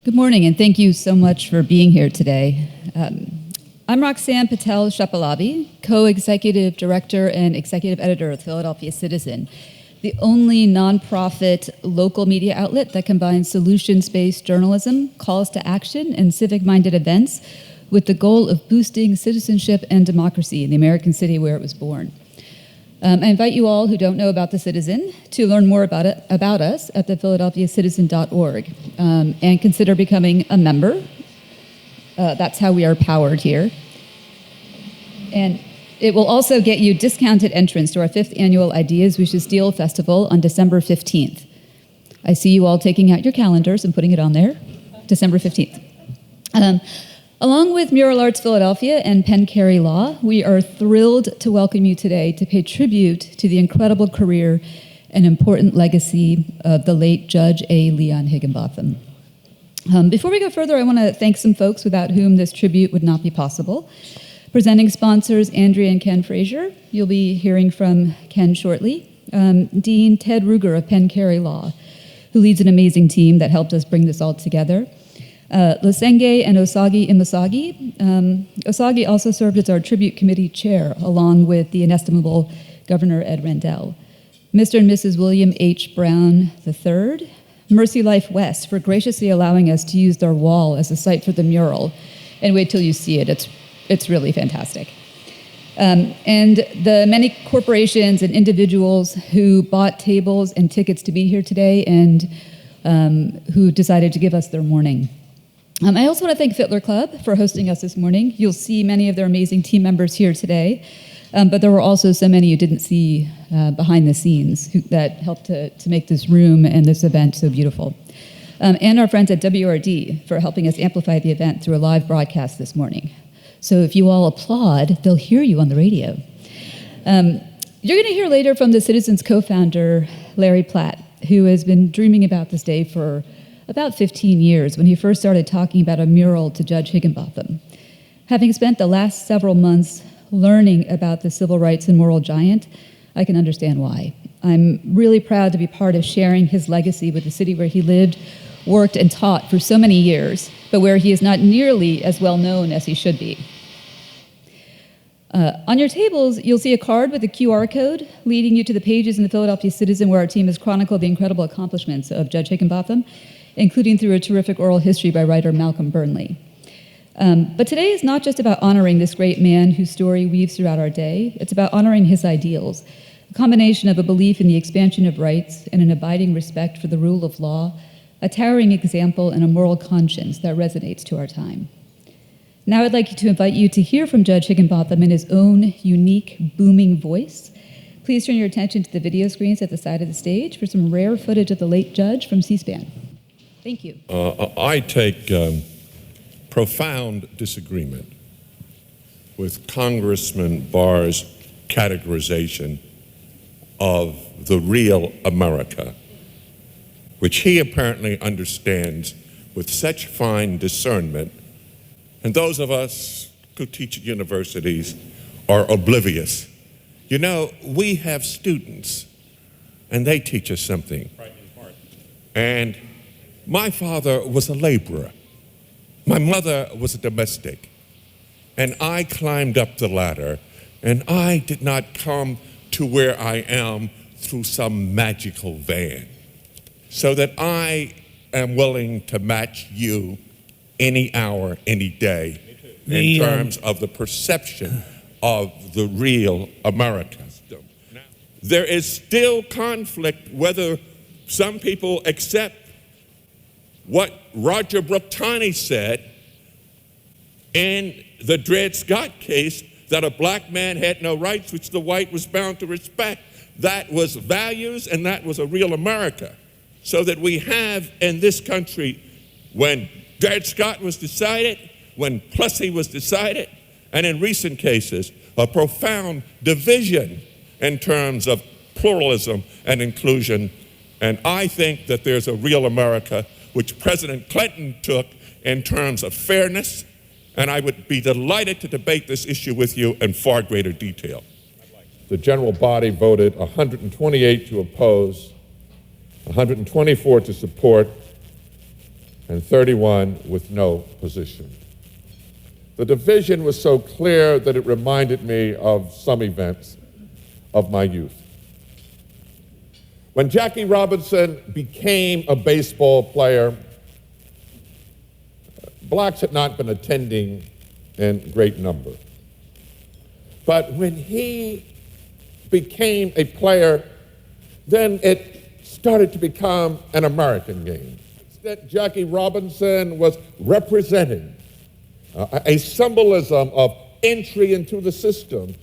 Good morning, and thank you so much for being here today. I'm Roxanne Patel Shapalabi, co-executive director and executive editor of the Philadelphia Citizen, the only nonprofit local media outlet that combines solutions-based journalism, calls to action, and civic-minded events with the goal of boosting citizenship and democracy in the American city where it was born. I invite you all who don't know about the Citizen to learn more about us at thephiladelphiacitizen.org and consider becoming a member. That's how we are powered here. And it will also get you discounted entrance to our 5th annual Ideas We Should Steal Festival on December 15th. I see you all taking out your calendars and putting it on there, December 15th. Along with Mural Arts Philadelphia and Penn Carey Law, we are thrilled to welcome you today to pay tribute to the incredible career and important legacy of the late Judge A. Leon Higginbotham. Before we go further, I want to thank some folks without whom this tribute would not be possible. Presenting sponsors Andrea and Ken Frazier. You'll be hearing from Ken shortly. Dean Ted Ruger of Penn Carey Law, who leads an amazing team that helped us bring this all together. Lasenge and Osagi Imasagi. Osagi also served as our tribute committee chair, along with the inestimable Governor Ed Rendell. Mr. and Mrs. William H. Brown III. Mercy Life West for graciously allowing us to use their wall as a site for the mural. And wait till you see it, it's really fantastic. And the many corporations and individuals who bought tables and tickets to be here today and who decided to give us their morning. I also want to thank Fittler Club for hosting us this morning. You'll see many of their amazing team members here today, but there were also so many you didn't see behind the scenes that helped to make this room and this event so beautiful. And our friends at WRD for helping us amplify the event through a live broadcast this morning. So if you all applaud, they'll hear you on the radio. You're going to hear later from the Citizen's co-founder, Larry Platt, who has been dreaming about this day for about 15 years when he first started talking about a mural to Judge Higginbotham. Having spent the last several months learning about the civil rights and moral giant, I can understand why. I'm really proud to be part of sharing his legacy with the city where he lived, worked, and taught for so many years, but where he is not nearly as well known as he should be. On your tables, you'll see a card with a QR code leading you to the pages in the Philadelphia Citizen where our team has chronicled the incredible accomplishments of Judge Higginbotham, including through a terrific oral history by writer Malcolm Burnley. But today is not just about honoring this great man whose story weaves throughout our day. It's about honoring his ideals, a combination of a belief in the expansion of rights and an abiding respect for the rule of law, a towering example and a moral conscience that resonates to our time. Now I'd like to invite you to hear from Judge Higginbotham in his own unique, booming voice. Please turn your attention to the video screens at the side of the stage for some rare footage of the late judge from C-SPAN. Thank you. I take profound disagreement with Congressman Barr's categorization of the real America, which he apparently understands with such fine discernment, and those of us who teach at universities are oblivious. You know, we have students, and they teach us something. And my father was a laborer. My mother was a domestic. And I climbed up the ladder, and I did not come to where I am through some magical van. So that I am willing to match you any hour, any day, in terms of the perception of the real America. There is still conflict whether some people accept what Roger Brooktani said in the Dred Scott case, that a black man had no rights which the white was bound to respect. That was values, and that was a real America. So that we have in this country, when Dred Scott was decided, when Plessy was decided, and in recent cases, a profound division in terms of pluralism and inclusion. And I think that there's a real America which President Clinton took in terms of fairness, and I would be delighted to debate this issue with you in far greater detail. The general body voted 128 to oppose, 124 to support, and 31 with no position. The division was so clear that it reminded me of some events of my youth. When Jackie Robinson became a baseball player, blacks had not been attending in great number. But when he became a player, then it started to become an American game. That Jackie Robinson was representing a symbolism of entry into the system.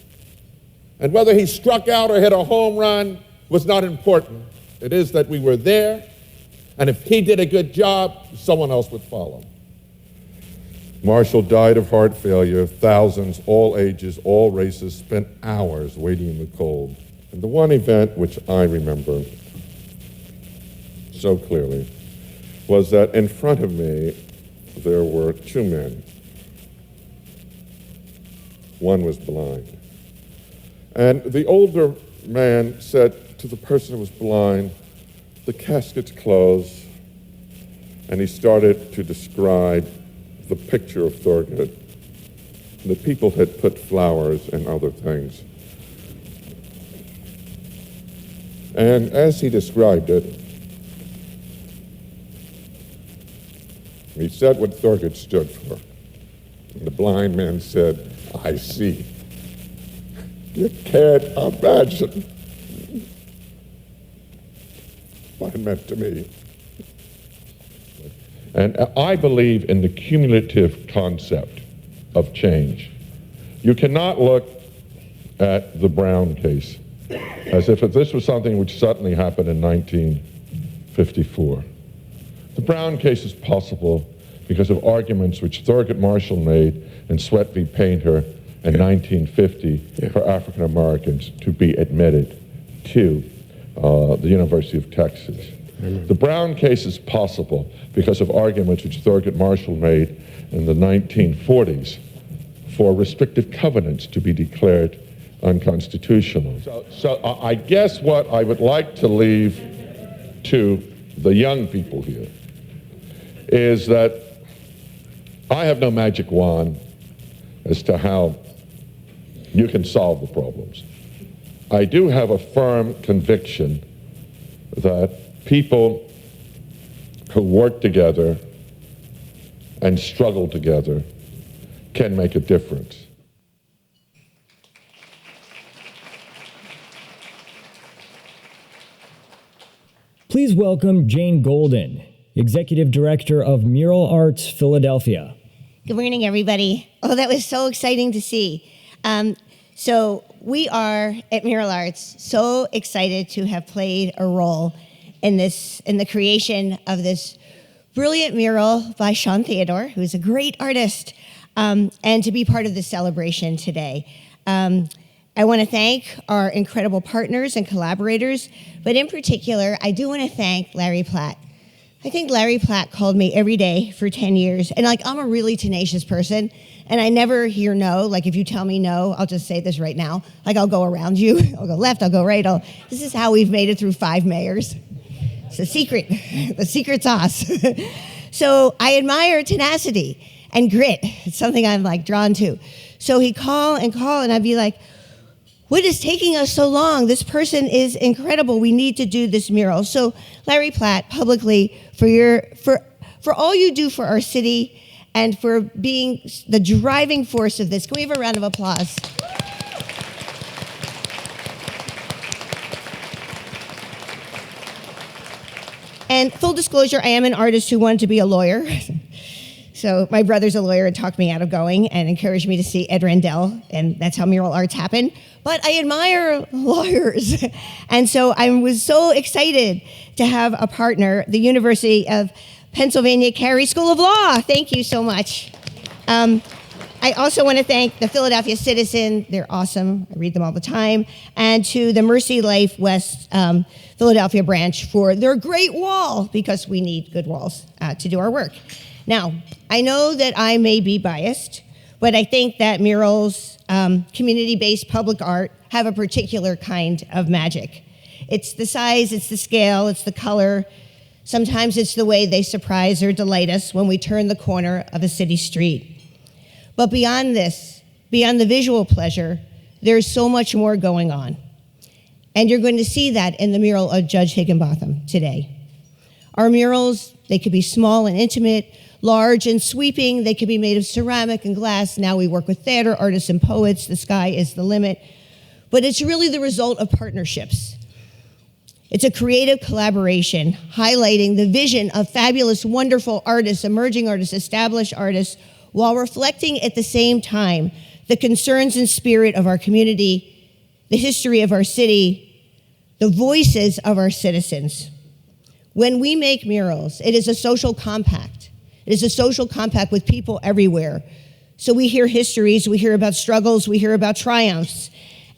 And whether he struck out or hit a home run was not important. It is that we were there, and if he did a good job, someone else would follow. Marshall died of heart failure. Thousands, all ages, all races, spent hours waiting in the cold. And the one event which I remember so clearly was that in front of me there were two men. One was blind. And the older man said to the person who was blind, "The casket's closed," and he started to describe the picture of Thurgood. The people had put flowers and other things. And as he described it, he said what Thurgood stood for. And the blind man said, "I see." You can't imagine what it meant to me. And I believe in the cumulative concept of change. You cannot look at the Brown case as if this was something which suddenly happened in 1954. The Brown case is possible because of arguments which Thurgood Marshall made in Sweat v. Painter in 1950 for African Americans to be admitted to the University of Texas. The Brown case is possible because of arguments which Thurgood Marshall made in the 1940s for restrictive covenants to be declared unconstitutional. So I guess what I would like to leave to the young people here is that I have no magic wand as to how you can solve the problems. I do have a firm conviction that people who work together and struggle together can make a difference. Please welcome Jane Golden, Executive Director of Mural Arts Philadelphia. Good morning, everybody. Oh, that was so exciting to see. So we are at Mural Arts so excited to have played a role in the creation of this brilliant mural by Shawn Theodore, who is a great artist, and to be part of this celebration today. I want to thank our incredible partners and collaborators, but in particular, I do want to thank Larry Platt. I think Larry Platt called me every day for 10 years, and I'm a really tenacious person, and I never hear no. Like, if you tell me no, I'll just say this right now. Like, I'll go around you, I'll go left, I'll go right. This is how we've made it through 5 mayors. It's a secret, the secret sauce. So I admire tenacity and grit. It's something I'm drawn to. So he'd call, and I'd be like, what is taking us so long? This person is incredible. We need to do this mural. So Larry Platt, publicly, for all you do for our city and for being the driving force of this. Can we have a round of applause? And full disclosure, I am an artist who wanted to be a lawyer. So my brother's a lawyer and talked me out of going and encouraged me to see Ed Rendell, and that's how Mural Arts happened. But I admire lawyers. And so I was so excited to have a partner, the University of Pennsylvania Carey School of Law. Thank you so much. I also want to thank the Philadelphia Citizen. They're awesome. I read them all the time. And to the Mercy Life West Philadelphia branch for their great wall, because we need good walls to do our work. Now, I know that I may be biased, but I think that murals, community-based public art, have a particular kind of magic. It's the size, it's the scale, it's the color. Sometimes it's the way they surprise or delight us when we turn the corner of a city street. But beyond this, beyond the visual pleasure, there's so much more going on. And you're going to see that in the mural of Judge Higginbotham today. Our murals, they could be small and intimate, large and sweeping. They could be made of ceramic and glass. Now we work with theater artists and poets. The sky is the limit. But it's really the result of partnerships. It's a creative collaboration highlighting the vision of fabulous, wonderful artists, emerging artists, established artists, while reflecting at the same time the concerns and spirit of our community, the history of our city, the voices of our citizens. When we make murals, it is a social compact. It is a social compact with people everywhere. So we hear histories, we hear about struggles, we hear about triumphs.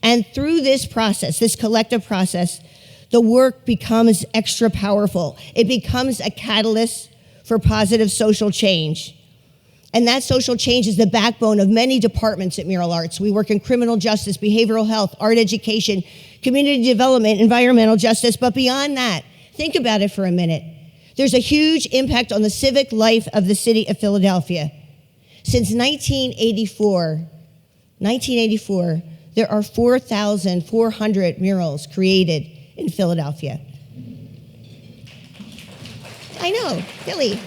And through this process, this collective process, the work becomes extra powerful. It becomes a catalyst for positive social change. And that social change is the backbone of many departments at Mural Arts. We work in criminal justice, behavioral health, art education, community development, environmental justice. But beyond that, think about it for a minute. There's a huge impact on the civic life of the city of Philadelphia. Since 1984, there are 4,400 murals created in Philadelphia. I know, Philly.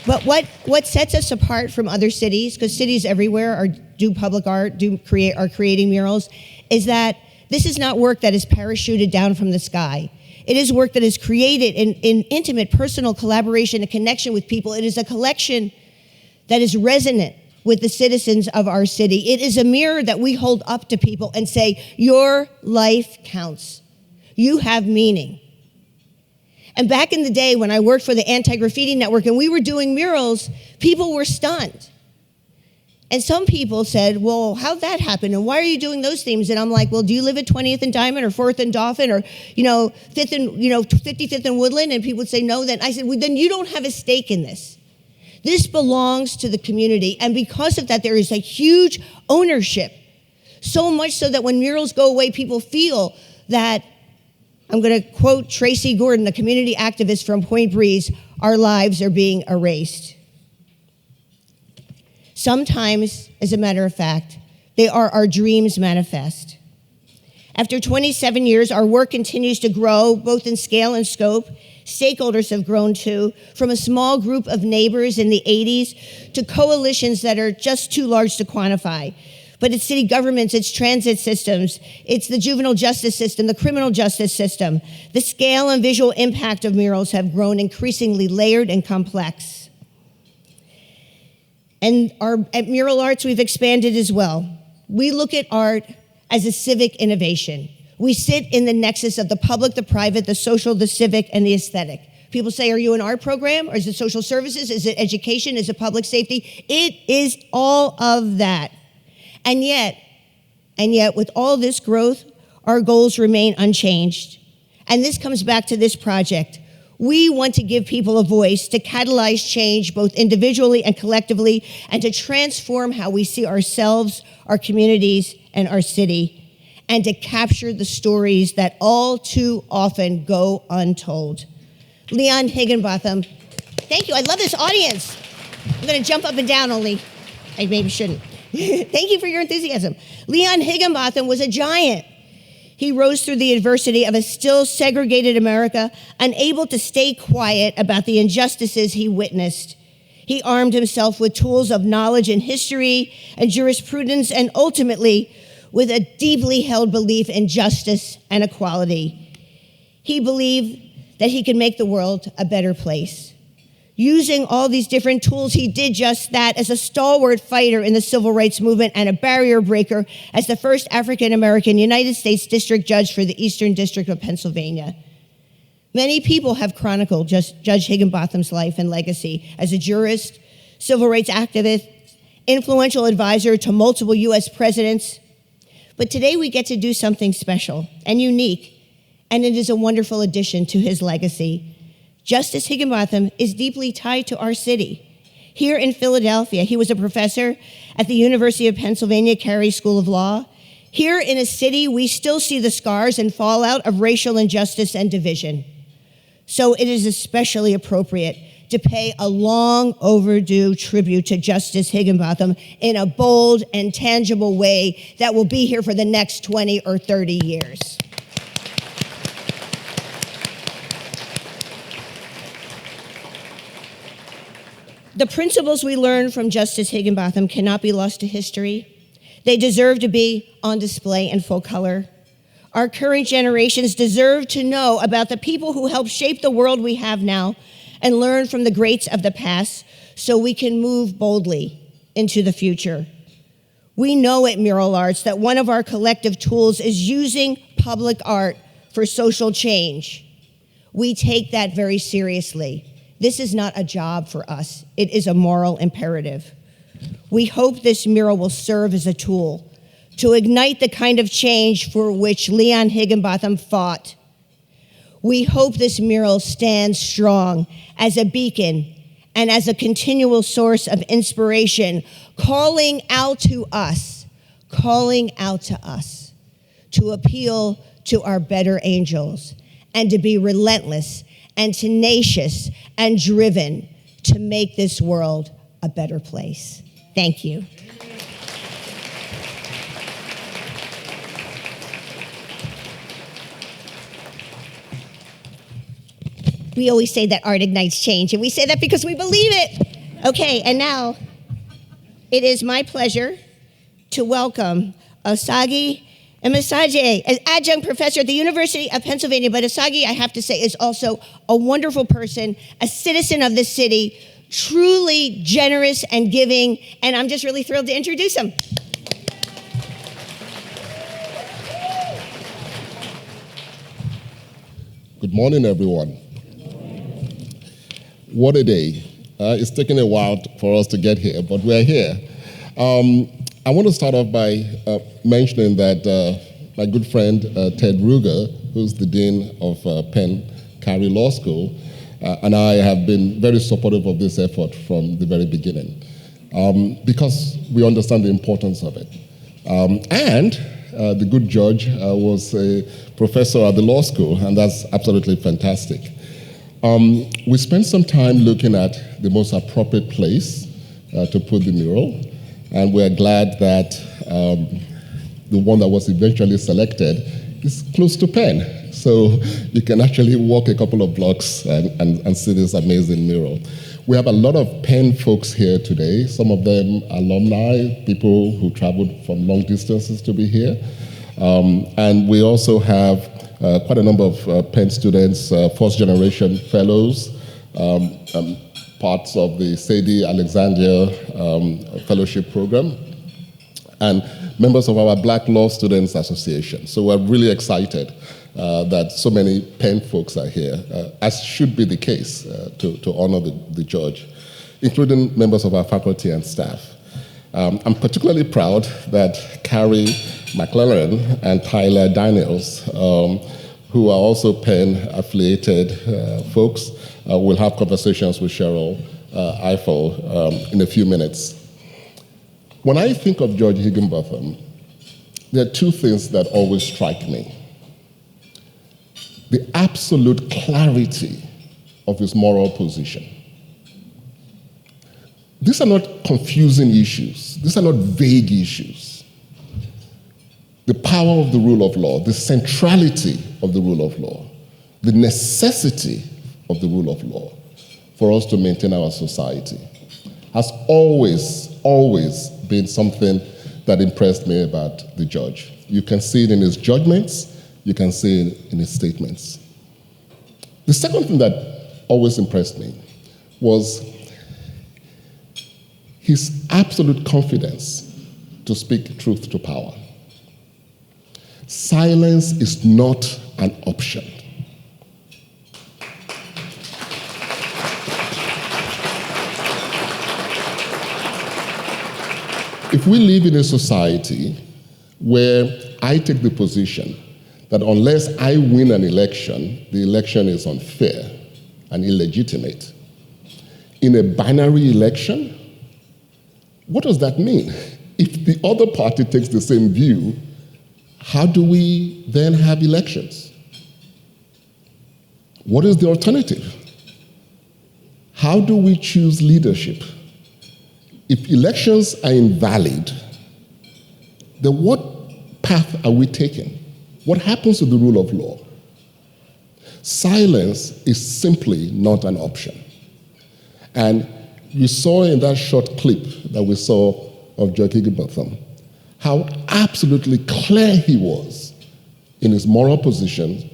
But what sets us apart from other cities, because cities everywhere do public art, are creating murals, is that this is not work that is parachuted down from the sky. It is work that is created in intimate, personal collaboration and connection with people. It is a collection that is resonant with the citizens of our city. It is a mirror that we hold up to people and say, your life counts. You have meaning. And back in the day when I worked for the Anti-Graffiti Network and we were doing murals, people were stunned. And some people said, well, how'd that happen? And why are you doing those themes? And I'm like, well, do you live at 20th and Diamond or 4th and Dauphin or, 5th and, 55th and Woodland? And people would say no. Then I said, well, then you don't have a stake in this. This belongs to the community. And because of that, there is a huge ownership. So much so that when murals go away, people feel that, I'm going to quote Tracy Gordon, a community activist from Point Breeze, our lives are being erased. Sometimes, as a matter of fact, they are our dreams manifest. After 27 years, our work continues to grow, both in scale and scope. Stakeholders have grown too, from a small group of neighbors in the 80s to coalitions that are just too large to quantify. But it's city governments, it's transit systems, it's the juvenile justice system, the criminal justice system. The scale and visual impact of murals have grown increasingly layered and complex. And at Mural Arts, we've expanded as well. We look at art as a civic innovation. We sit in the nexus of the public, the private, the social, the civic, and the aesthetic. People say, are you an art program? Or is it social services? Is it education? Is it public safety? It is all of that. And yet, with all this growth, our goals remain unchanged. And this comes back to this project. We want to give people a voice to catalyze change, both individually and collectively, and to transform how we see ourselves, our communities, and our city, and to capture the stories that all too often go untold. Leon Higginbotham, thank you. I love this audience. I'm going to jump up and down only. I maybe shouldn't. Thank you for your enthusiasm. Leon Higginbotham was a giant. He rose through the adversity of a still segregated America, unable to stay quiet about the injustices he witnessed. He armed himself with tools of knowledge in history and jurisprudence, and ultimately with a deeply held belief in justice and equality. He believed that he could make the world a better place. Using all these different tools, he did just that as a stalwart fighter in the civil rights movement and a barrier breaker as the first African-American United States District Judge for the Eastern District of Pennsylvania. Many people have chronicled Judge Higginbotham's life and legacy as a jurist, civil rights activist, influential advisor to multiple U.S. presidents. But today we get to do something special and unique, and it is a wonderful addition to his legacy. Justice Higginbotham is deeply tied to our city. Here in Philadelphia, he was a professor at the University of Pennsylvania Carey School of Law. Here in a city, we still see the scars and fallout of racial injustice and division. So it is especially appropriate to pay a long overdue tribute to Justice Higginbotham in a bold and tangible way that will be here for the next 20 or 30 years. The principles we learned from Justice Higginbotham cannot be lost to history. They deserve to be on display in full color. Our current generations deserve to know about the people who helped shape the world we have now and learn from the greats of the past so we can move boldly into the future. We know at Mural Arts that one of our collective tools is using public art for social change. We take that very seriously. This is not a job for us. It is a moral imperative. We hope this mural will serve as a tool to ignite the kind of change for which Leon Higginbotham fought. We hope this mural stands strong as a beacon and as a continual source of inspiration, calling out to us to appeal to our better angels and to be relentless and tenacious and driven to make this world a better place. Thank you. We always say that art ignites change, and we say that because we believe it. Okay, and now it is my pleasure to welcome Osagie Emesaje, an adjunct professor at the University of Pennsylvania. But Osagie, I have to say, is also a wonderful person, a citizen of this city, truly generous and giving, and I'm just really thrilled to introduce him. Good morning, everyone. What a day. It's taken a while for us to get here, but we're here. I want to start off by mentioning that my good friend Ted Ruger, who's the Dean of Penn Carey Law School, and I have been very supportive of this effort from the very beginning because we understand the importance of it. And the good judge was a professor at the law school, and that's absolutely fantastic. We spent some time looking at the most appropriate place to put the mural, and we're glad that the one that was eventually selected is close to Penn. So you can actually walk a couple of blocks and see this amazing mural. We have a lot of Penn folks here today, some of them alumni, people who traveled from long distances to be here. And we also have quite a number of Penn students, first-generation fellows, parts of the Sadie Alexandria Fellowship Program, and members of our Black Law Students Association. So we're really excited that so many Penn folks are here, as should be the case to honor the judge, including members of our faculty and staff. I'm particularly proud that Carrie McClellan and Tyler Daniels, who are also Penn-affiliated folks, will have conversations with Cheryl Eiffel in a few minutes. When I think of Judge Higginbotham, there are two things that always strike me. The absolute clarity of his moral position. These are not confusing issues. These are not vague issues. The power of the rule of law, the centrality of the rule of law, the necessity of the rule of law for us to maintain our society has always been something that impressed me about the judge. You can see it in his judgments, you can see it in his statements. The second thing that always impressed me was his absolute confidence to speak truth to power. Silence is not an option. If we live in a society where I take the position that unless I win an election, the election is unfair and illegitimate, in a binary election, what does that mean? If the other party takes the same view, how do we then have elections? What is the alternative? How do we choose leadership? If elections are invalid, then what path are we taking? What happens to the rule of law? Silence is simply not an option. And you saw in that short clip that we saw of George Higginbotham how absolutely clear he was in his moral position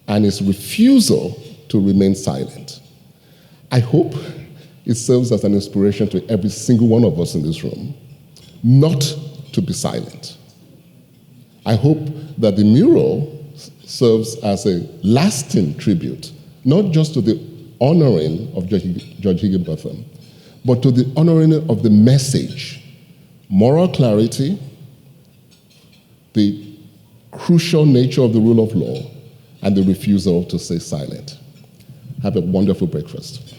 and his refusal to remain silent. I hope it serves as an inspiration to every single one of us in this room not to be silent. I hope that the mural serves as a lasting tribute, not just to the honoring of George Higginbotham, but to the honoring of the message, moral clarity, the crucial nature of the rule of law, and the refusal to stay silent. Have a wonderful breakfast.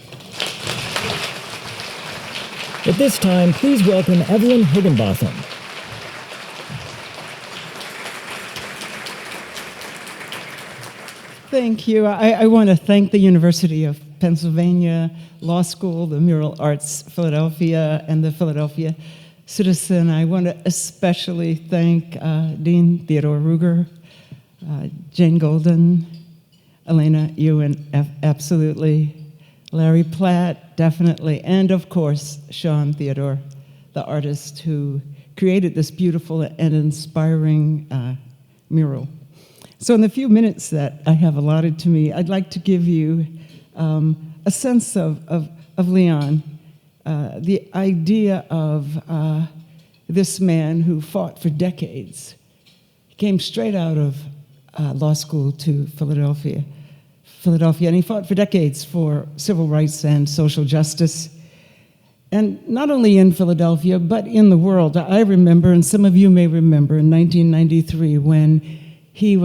At this time, please welcome Evelyn Higginbotham. Thank you. I want to thank the University of Pennsylvania Law School, the Mural Arts Philadelphia, and the Philadelphia Citizen. I want to especially thank Dean Theodore Ruger, Jane Golden, Elena Ewan, absolutely, Larry Platt, definitely, and of course, Shawn Theodore, the artist who created this beautiful and inspiring mural. So in the few minutes that I have allotted to me, I'd like to give you a sense of Leon, the idea of this man who fought for decades. He came straight out of law school to Philadelphia, and he fought for decades for civil rights and social justice. And not only in Philadelphia, but in the world. I remember, and some of you may remember, in 1993 when he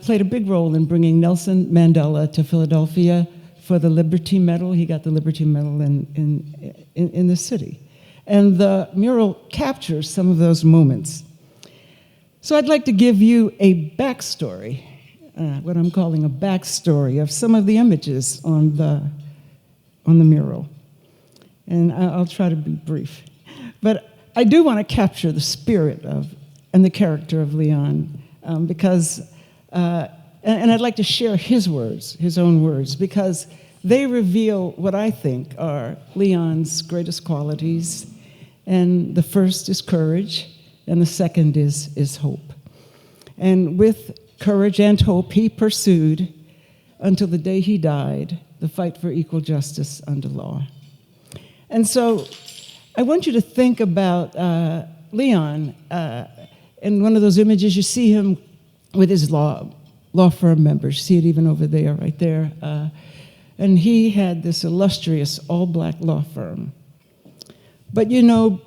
played a big role in bringing Nelson Mandela to Philadelphia for the Liberty Medal. He got the Liberty Medal in the city. And the mural captures some of those moments. So I'd like to give you a backstory, what I'm calling a backstory of some of the images on the mural. And I'll try to be brief. But I do want to capture the spirit and the character of Leon, because, and I'd like to share his words, his own words, because they reveal what I think are Leon's greatest qualities. And the first is courage, and the second is hope. And with courage and hope, he pursued, until the day he died, the fight for equal justice under law. And so I want you to think about Leon. In one of those images, you see him with his law firm members. You see it even over there, right there. And he had this illustrious all-black law firm. But you know,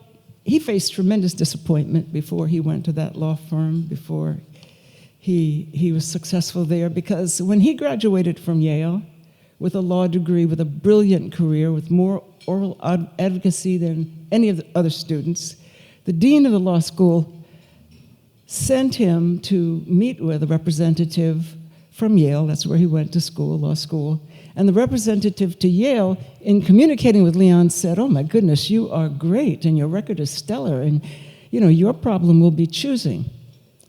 he faced tremendous disappointment before he went to that law firm, before he was successful there, because when he graduated from Yale with a law degree, with a brilliant career, with more oral advocacy than any of the other students, the dean of the law school sent him to meet with a representative from Yale. That's where he went to school, law school. And the representative to Yale, in communicating with Leon, said, "Oh my goodness, you are great, and your record is stellar, and you know, your problem will be choosing."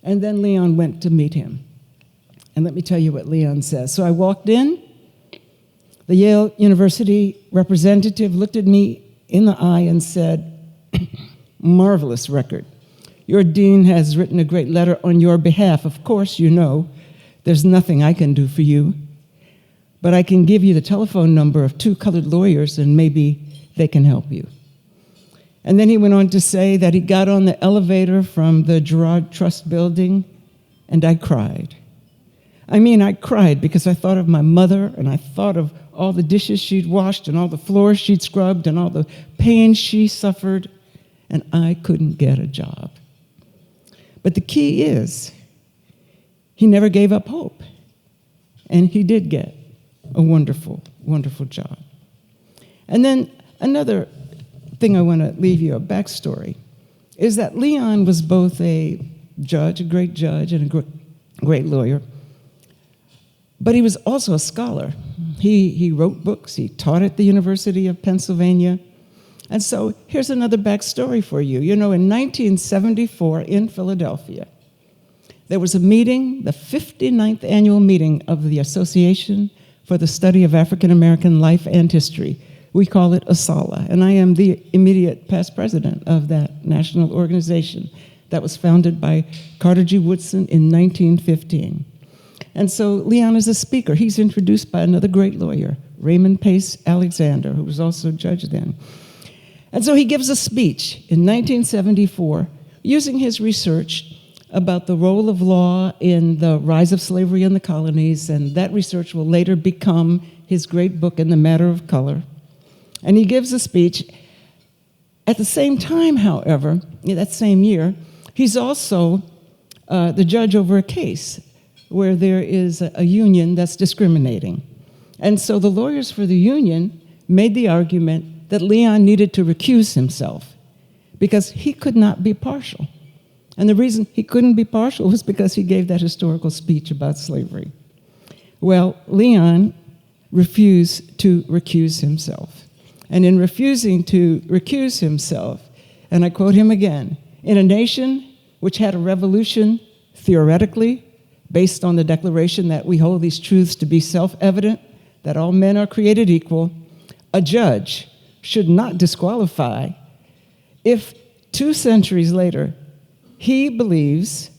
And then Leon went to meet him. And let me tell you what Leon says. So I walked in. The Yale University representative looked at me in the eye and said, "Marvelous record. Your dean has written a great letter on your behalf. Of course, you know, there's nothing I can do for you, but I can give you the telephone number of 2 colored lawyers and maybe they can help you." And then he went on to say that he got on the elevator from the Girard Trust building, and I cried. I mean, I cried because I thought of my mother, and I thought of all the dishes she'd washed and all the floors she'd scrubbed and all the pain she suffered, and I couldn't get a job. But the key is, he never gave up hope, and he did get a wonderful, wonderful job. And then another thing I want to leave you, a backstory, is that Leon was both a judge, a great judge, and a great lawyer. But he was also a scholar. He wrote books. He taught at the University of Pennsylvania. And so here's another backstory for you. You know, in 1974 in Philadelphia, there was a meeting, the 59th annual meeting of the Association for the Study of African American Life and History. We call it ASALH, and I am the immediate past president of that national organization that was founded by Carter G. Woodson in 1915. And so Leon is a speaker. He's introduced by another great lawyer, Raymond Pace Alexander, who was also a judge then. And so he gives a speech in 1974 using his research about the role of law in the rise of slavery in the colonies, and that research will later become his great book, In the Matter of Color. And he gives a speech. At the same time, however, in that same year, he's also the judge over a case where there is a union that's discriminating. And so the lawyers for the union made the argument that Leon needed to recuse himself because he could not be partial. And the reason he couldn't be partial was because he gave that historical speech about slavery. Well, Leon refused to recuse himself. And in refusing to recuse himself, and I quote him again, "In a nation which had a revolution theoretically based on the declaration that we hold these truths to be self-evident, that all men are created equal, a judge should not disqualify if 2 centuries later he believes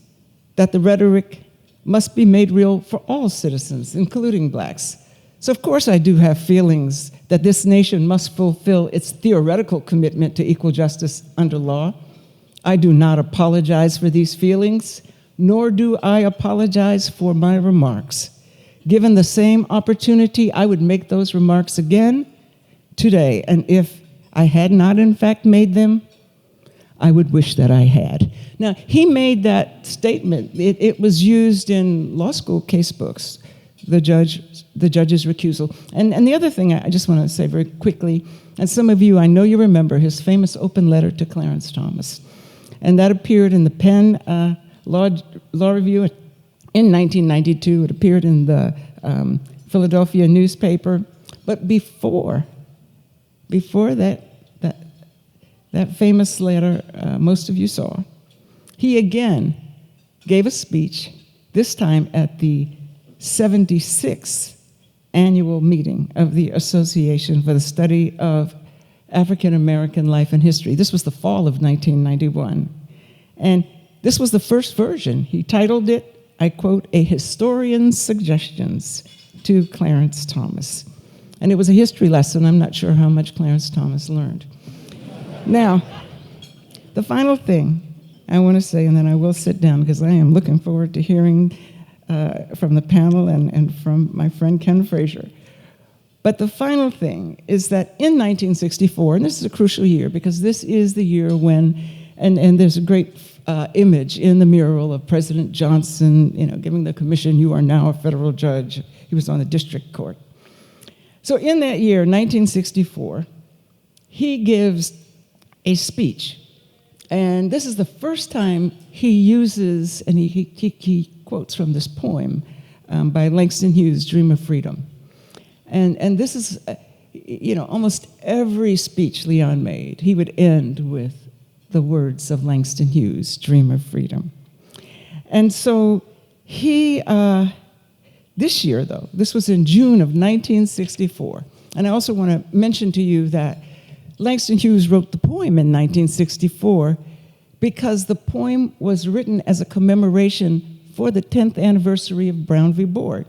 that the rhetoric must be made real for all citizens, including blacks. So of course I do have feelings that this nation must fulfill its theoretical commitment to equal justice under law. I do not apologize for these feelings, nor do I apologize for my remarks. Given the same opportunity, I would make those remarks again today, and if I had not in fact made them, I would wish that I had." Now, he made that statement. It was used in law school case books, the judge's recusal. And the other thing I just want to say very quickly, and some of you, I know you remember his famous open letter to Clarence Thomas. And that appeared in the Penn Law Review in 1992. It appeared in the Philadelphia newspaper. But before that famous letter most of you saw, he again gave a speech, this time at the 76th annual meeting of the Association for the Study of African American Life and History. This was the fall of 1991. And this was the first version. He titled it, I quote, "A Historian's Suggestions to Clarence Thomas." And it was a history lesson. I'm not sure how much Clarence Thomas learned. Now, the final thing I want to say, and then I will sit down because I am looking forward to hearing from the panel and from my friend Ken Frazier. But the final thing is that in 1964, and this is a crucial year because this is the year when, and there's a great image in the mural of President Johnson, giving the commission, "You are now a federal judge." He was on the district court. So in that year, 1964, he gives a speech. And this is the first time he uses, and he quotes from this poem by Langston Hughes, "Dream of Freedom." And this is, almost every speech Leon made, he would end with the words of Langston Hughes, "Dream of Freedom." And so he, this year though, this was in June of 1964, and I also want to mention to you that Langston Hughes wrote the poem in 1964 because the poem was written as a commemoration for the 10th anniversary of Brown v. Board.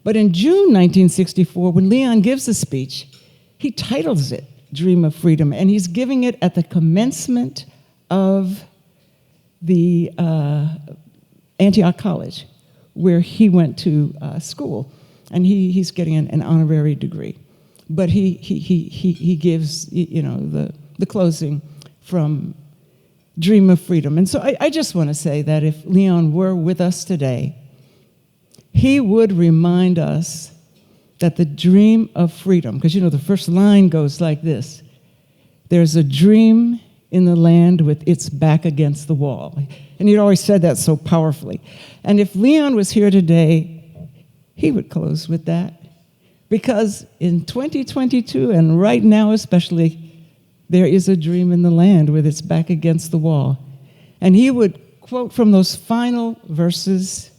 But in June 1964, when Leon gives the speech, he titles it "Dream of Freedom," and he's giving it at the commencement of the Antioch College, where he went to school, and he's getting an honorary degree. But he gives the closing from "Dream of Freedom." And so I just want to say that if Leon were with us today, he would remind us that the dream of freedom, because the first line goes like this: "There's a dream in the land with its back against the wall." And he'd always said that so powerfully. And if Leon was here today, he would close with that. Because in 2022, and right now especially, there is a dream in the land with its back against the wall. And he would quote from those final verses,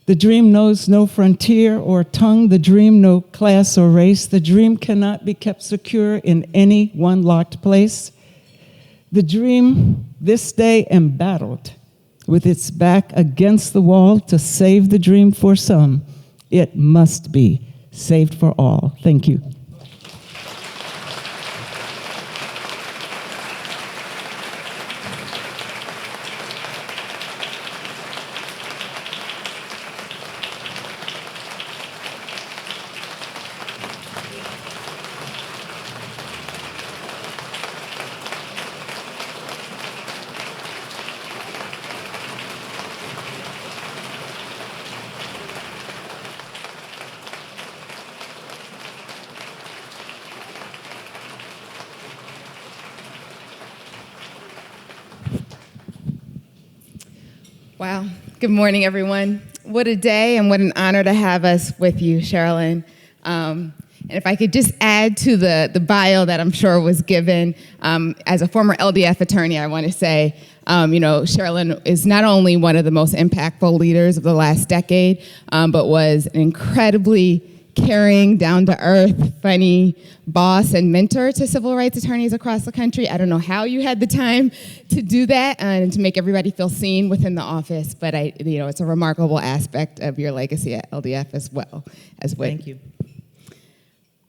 "The dream knows no frontier or tongue, the dream no class or race, the dream cannot be kept secure in any one locked place. The dream this day embattled with its back against the wall to save the dream for some, it must be saved for all." Thank you. Wow. Good morning, everyone. What a day and what an honor to have us with you, Sherilyn. And if I could just add to the bio that I'm sure was given, as a former LDF attorney, I want to say, Sherilyn is not only one of the most impactful leaders of the last decade, but was an incredibly caring, down-to-earth, funny boss and mentor to civil rights attorneys across the country. I don't know how you had the time to do that and to make everybody feel seen within the office, but it's a remarkable aspect of your legacy at LDF as well. Thank you.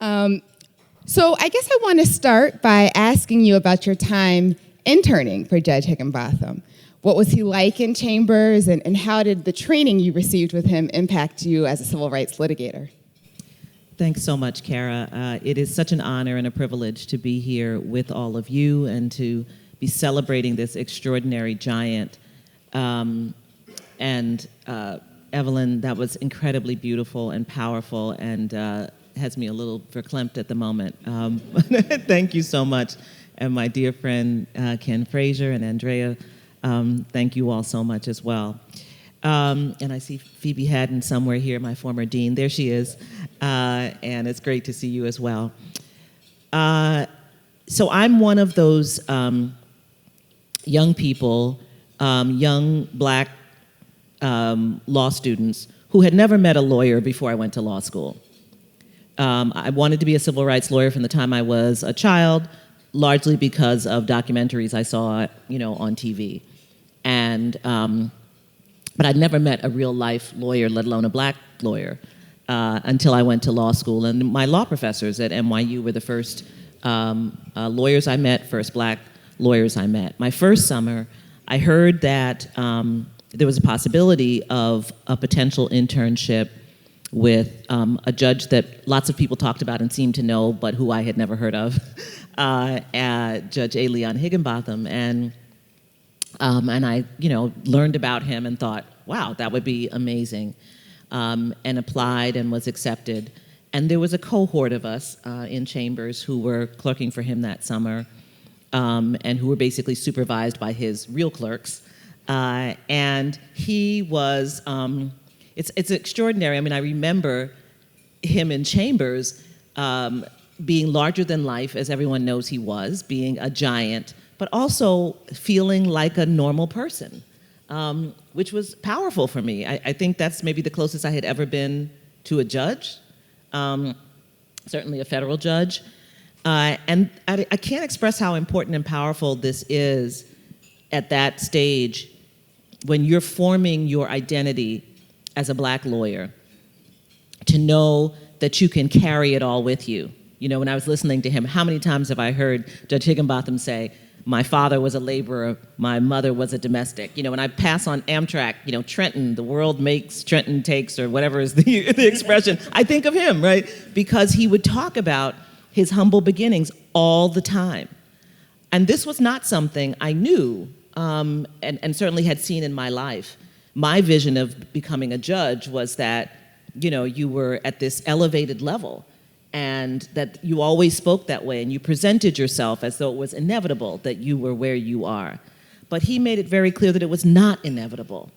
So I guess I want to start by asking you about your time interning for Judge Higginbotham. What was he like in chambers, and how did the training you received with him impact you as a civil rights litigator? Thanks so much, Kara. It is such an honor and a privilege to be here with all of you and to be celebrating this extraordinary giant. Evelyn, that was incredibly beautiful and powerful and has me a little verklempt at the moment. Thank you so much. And my dear friend Ken Frazier and Andrea, thank you all so much as well. And I see Phoebe Haddon somewhere here, my former dean. There she is. And it's great to see you as well. So I'm one of those young people, young black law students who had never met a lawyer before I went to law school. I wanted to be a civil rights lawyer from the time I was a child, largely because of documentaries I saw, on TV. But I'd never met a real-life lawyer, let alone a black lawyer, until I went to law school. And my law professors at NYU were the first lawyers I met, first black lawyers I met. My first summer, I heard that there was a possibility of a potential internship with a judge that lots of people talked about and seemed to know, but who I had never heard of, Judge A. Leon Higginbotham. And I, learned about him and thought, wow, that would be amazing, and applied and was accepted. And there was a cohort of us in chambers who were clerking for him that summer, and who were basically supervised by his real clerks. And he was, it's extraordinary. I mean, I remember him in chambers being larger than life, as everyone knows he was, being a giant, but also feeling like a normal person, which was powerful for me. I think that's maybe the closest I had ever been to a judge, certainly a federal judge. And I can't express how important and powerful this is at that stage when you're forming your identity as a black lawyer, to know that you can carry it all with you. When I was listening to him, how many times have I heard Judge Higginbotham say, my father was a laborer, my mother was a domestic. When I pass on Amtrak, Trenton, the world makes, Trenton takes, or whatever is the expression, I think of him, right? Because he would talk about his humble beginnings all the time. And this was not something I knew, and certainly had seen in my life. My vision of becoming a judge was that, you were at this elevated level, and that you always spoke that way, and you presented yourself as though it was inevitable that you were where you are. But he made it very clear that it was not inevitable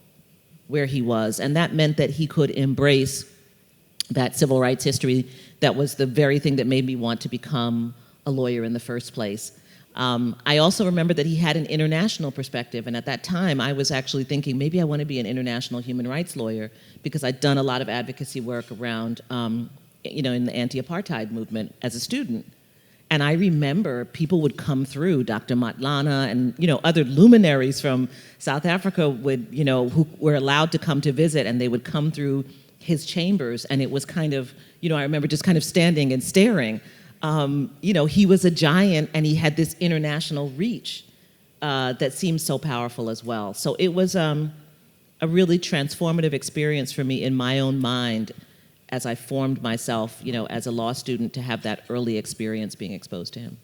where he was, and that meant that he could embrace that civil rights history that was the very thing that made me want to become a lawyer in the first place. I also remember that he had an international perspective, and at that time I was actually thinking maybe I want to be an international human rights lawyer because I'd done a lot of advocacy work around, in the anti-apartheid movement as a student. And I remember people would come through, Dr. Matlana and other luminaries from South Africa who were allowed to come to visit, and they would come through his chambers, and it was kind of, I remember just kind of standing and staring. He was a giant, and he had this international reach that seemed so powerful as well. So it was a really transformative experience for me in my own mind as I formed myself, as a law student, to have that early experience being exposed to him.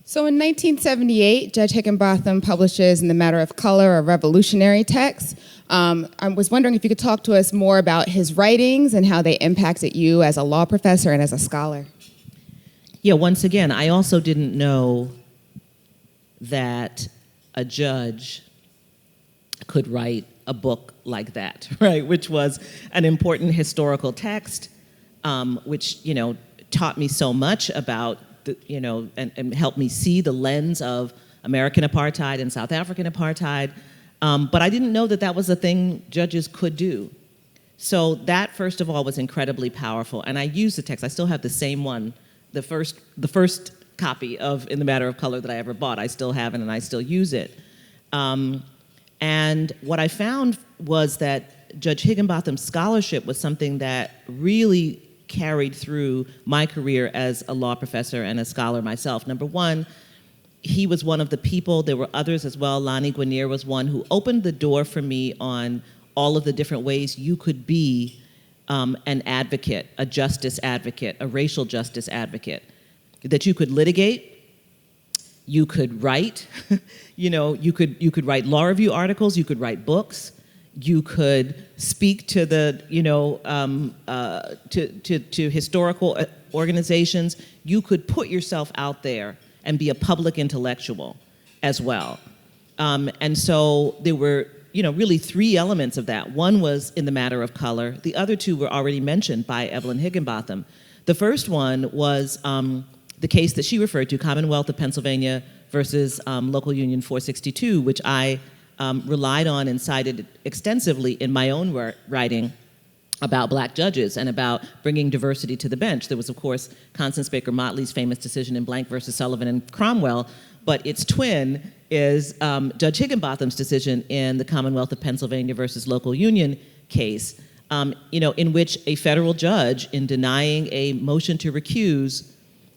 So in 1978, Judge Higginbotham publishes In the Matter of Color, a revolutionary text. I was wondering if you could talk to us more about his writings and how they impacted you as a law professor and as a scholar. Yeah, once again, I also didn't know that a judge could write a book like that, right? Which was an important historical text, which, taught me so much about, and helped me see the lens of American apartheid and South African apartheid. But I didn't know that that was a thing judges could do. So that, first of all, was incredibly powerful. And I used the text. I still have the same one, the first copy of In the Matter of Color that I ever bought. I still have it, and I still use it. And what I found was that Judge Higginbotham's scholarship was something that really carried through my career as a law professor and a scholar myself. Number one, he was one of the people, there were others as well, Lonnie Guinier was one, who opened the door for me on all of the different ways you could be an advocate, a justice advocate, a racial justice advocate. That you could litigate, you could write, you could write law review articles, you could write books, you could speak to the, to historical organizations. You could put yourself out there and be a public intellectual as well. And so there were, really three elements of that. One was In the Matter of Color. The other two were already mentioned by Evelyn Higginbotham. The first one was the case that she referred to, Commonwealth of Pennsylvania versus Local Union 462, which I relied on and cited extensively in my own writing about black judges and about bringing diversity to the bench. There was, of course, Constance Baker Motley's famous decision in Blank versus Sullivan and Cromwell, but its twin is Judge Higginbotham's decision in the Commonwealth of Pennsylvania versus Local Union case, in which a federal judge, in denying a motion to recuse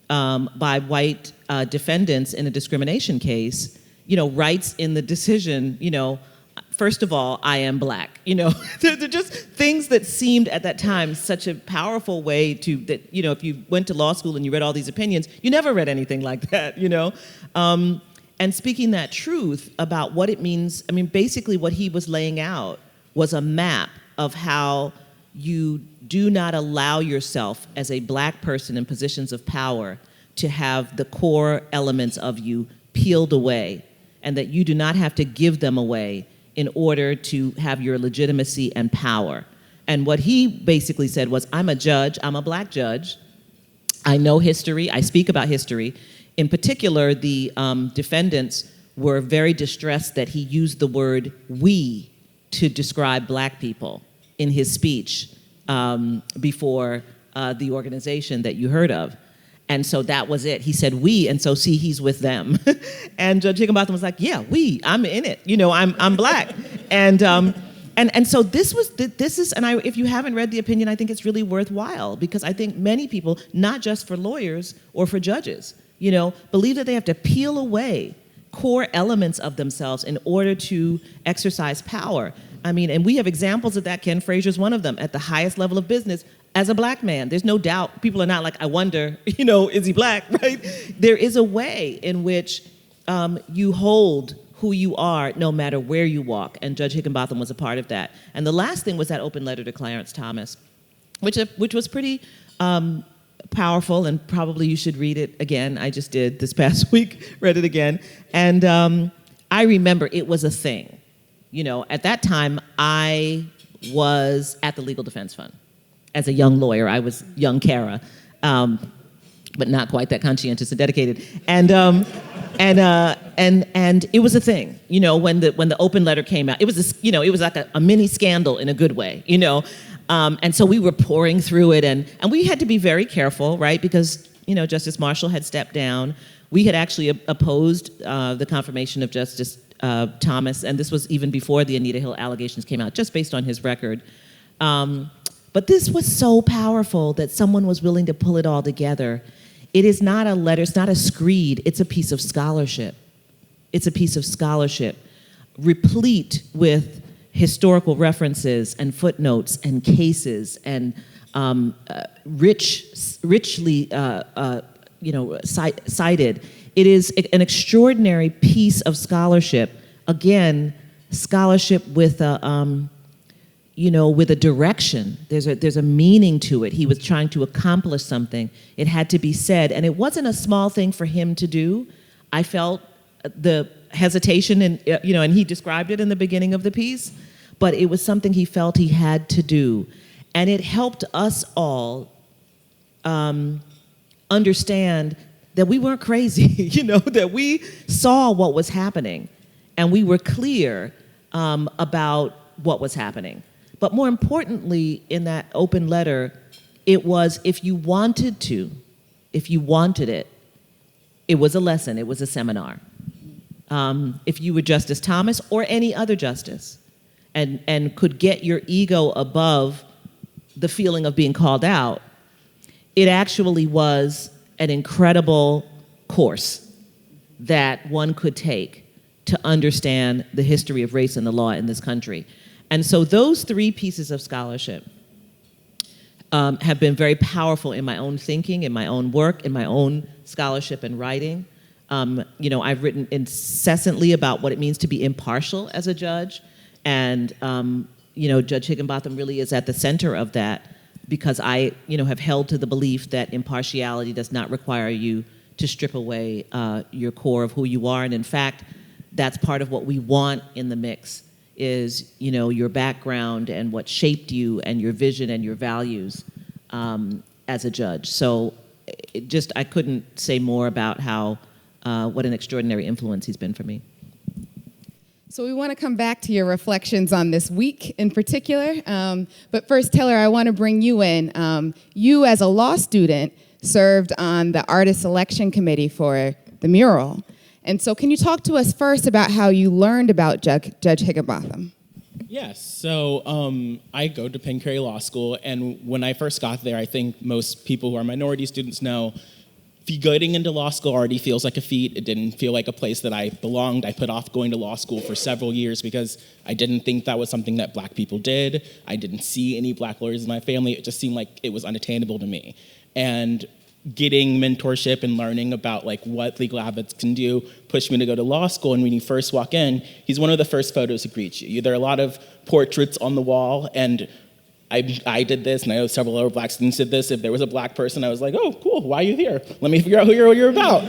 by white defendants in a discrimination case, writes in the decision, first of all, I am black. They're just things that seemed at that time such a powerful way that, if you went to law school and you read all these opinions, you never read anything like that, And speaking that truth about what it means, basically what he was laying out was a map of how you do not allow yourself as a black person in positions of power to have the core elements of you peeled away, and that you do not have to give them away in order to have your legitimacy and power. And what he basically said was, I'm a judge, I'm a black judge, I know history, I speak about history. In particular, the defendants were very distressed that he used the word we to describe black people in his speech before the organization that you heard of. And so that was it. He said we, and so see, he's with them. And Judge Higginbotham was like, yeah, I'm in it. I'm black. And so this is, and if you haven't read the opinion, I think it's really worthwhile, because I think many people, not just for lawyers or for judges, believe that they have to peel away core elements of themselves in order to exercise power. And we have examples of that. Ken Frazier's one of them at the highest level of business. As a black man, there's no doubt, people are not like, I wonder, is he black, right? There is a way in which you hold who you are no matter where you walk, and Judge Higginbotham was a part of that. And the last thing was that open letter to Clarence Thomas, which was pretty powerful, and probably you should read it again. I just did this past week, read it again. And I remember it was a thing. At that time, I was at the Legal Defense Fund. As a young lawyer, I was young Kara, but not quite that conscientious and dedicated. And it was a thing. When the open letter came out, it was it was like a mini scandal in a good way. And so we were pouring through it, and we had to be very careful, right? Because Justice Marshall had stepped down. We had actually opposed the confirmation of Justice Thomas, and this was even before the Anita Hill allegations came out, just based on his record. But this was so powerful that someone was willing to pull it all together. It is not a letter, it's not a screed, it's a piece of scholarship. It's a piece of scholarship, replete with historical references and footnotes and cases and richly cited. It is an extraordinary piece of scholarship. Again, scholarship with a with a direction. There's a meaning to it. He was trying to accomplish something. It had to be said, and it wasn't a small thing for him to do. I felt the hesitation, and and he described it in the beginning of the piece, but it was something he felt he had to do, and it helped us all understand that we weren't crazy, that we saw what was happening, and we were clear about what was happening. But more importantly, in that open letter, it was if you wanted it, it was a lesson, it was a seminar. If you were Justice Thomas or any other justice and could get your ego above the feeling of being called out, it actually was an incredible course that one could take to understand the history of race and the law in this country. And so those three pieces of scholarship have been very powerful in my own thinking, in my own work, in my own scholarship and writing. I've written incessantly about what it means to be impartial as a judge. And, Judge Higginbotham really is at the center of that, because I, have held to the belief that impartiality does not require you to strip away your core of who you are. And in fact, that's part of what we want in the mix is, your background and what shaped you and your vision and your values as a judge. So I couldn't say more about how, what an extraordinary influence he's been for me. So we want to come back to your reflections on this week in particular. But first, Taylor, I want to bring you in. You, as a law student, served on the artist selection committee for the mural. And so can you talk to us first about how you learned about Judge Higginbotham? Yes, so I go to Penn Cary Law School, and when I first got there, I think most people who are minority students know, getting into law school already feels like a feat. It didn't feel like a place that I belonged. I put off going to law school for several years because I didn't think that was something that black people did. I didn't see any black lawyers in my family. It just seemed like it was unattainable to me. And getting mentorship and learning about what legal advocates can do pushed me to go to law school. And when you first walk in, he's one of the first photos to greet you. There are a lot of portraits on the wall, and I did this, and I know several other black students did this. If there was a black person, I was like, oh, cool, why are you here? Let me figure out who you're about.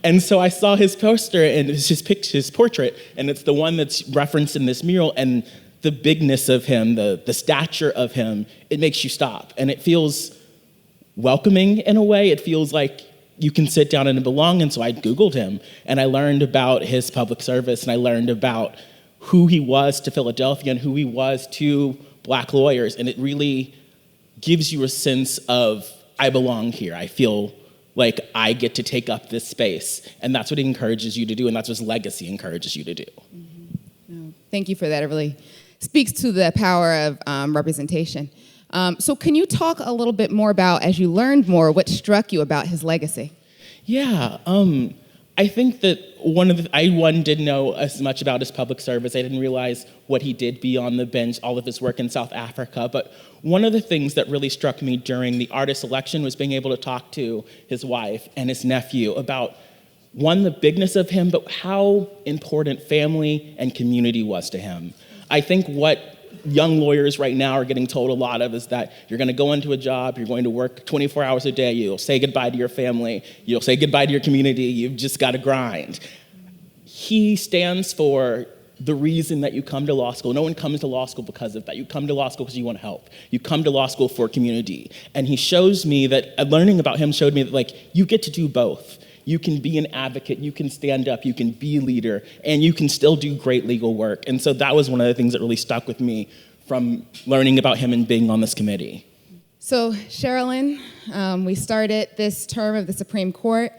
And so I saw his poster, and it's his portrait, and it's the one that's referenced in this mural, and the bigness of him, the stature of him, it makes you stop. And it feels welcoming in a way. It feels like you can sit down and belong. And so I Googled him, and I learned about his public service, and I learned about who he was to Philadelphia and who he was to black lawyers. And it really gives you a sense of, I belong here. I feel like I get to take up this space. And that's what he encourages you to do, and that's what his legacy encourages you to do. Mm-hmm. Oh, thank you for that. It really speaks to the power of representation. So can you talk a little bit more about, as you learned more, what struck you about his legacy? Yeah, I think that I didn't know as much about his public service. I didn't realize what he did beyond the bench, all of his work in South Africa. But one of the things that really struck me during the artist election was being able to talk to his wife and his nephew about, one, the bigness of him, but how important family and community was to him. I think what young lawyers right now are getting told a lot of is that you're going to go into a job, you're going to work 24 hours a day, you'll say goodbye to your family, you'll say goodbye to your community, you've just got to grind. he stands for the reason that you come to law school. No one comes to law school because of that. You come to law school because you want to help. You come to law school for community. And he shows me that, learning about him showed me that, like, you get to do both. You can be an advocate, you can stand up, you can be a leader, and you can still do great legal work. And so that was one of the things that really stuck with me from learning about him and being on this committee. So, Sherilyn, we started this term of the Supreme Court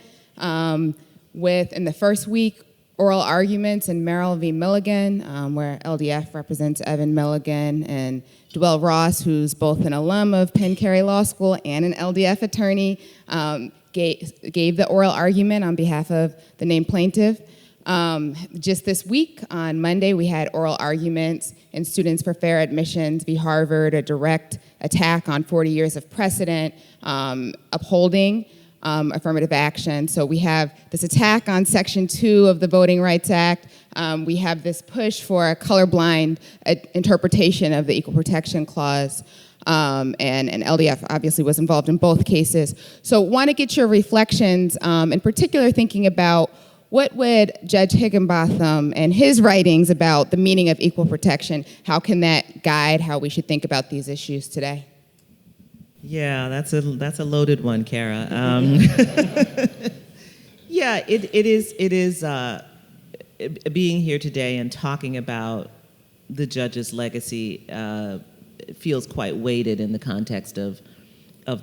with, in the first week, oral arguments in Merrill v. Milligan, where LDF represents Evan Milligan, and Dwell Ross, who's both an alum of Penn Cary Law School and an LDF attorney, gave the oral argument on behalf of the named plaintiff. Just this week, on Monday, we had oral arguments in Students for Fair Admissions v. Harvard, a direct attack on 40 years of precedent, upholding affirmative action. So we have this attack on Section 2 of the Voting Rights Act. We have this push for a colorblind interpretation of the Equal Protection Clause. And LDF obviously was involved in both cases. So want to get your reflections, in particular thinking about what would Judge Higginbotham and his writings about the meaning of equal protection, how can that guide how we should think about these issues today? Yeah, that's a loaded one, Kara. Yeah, it is being here today and talking about the judge's legacy feels quite weighted in the context of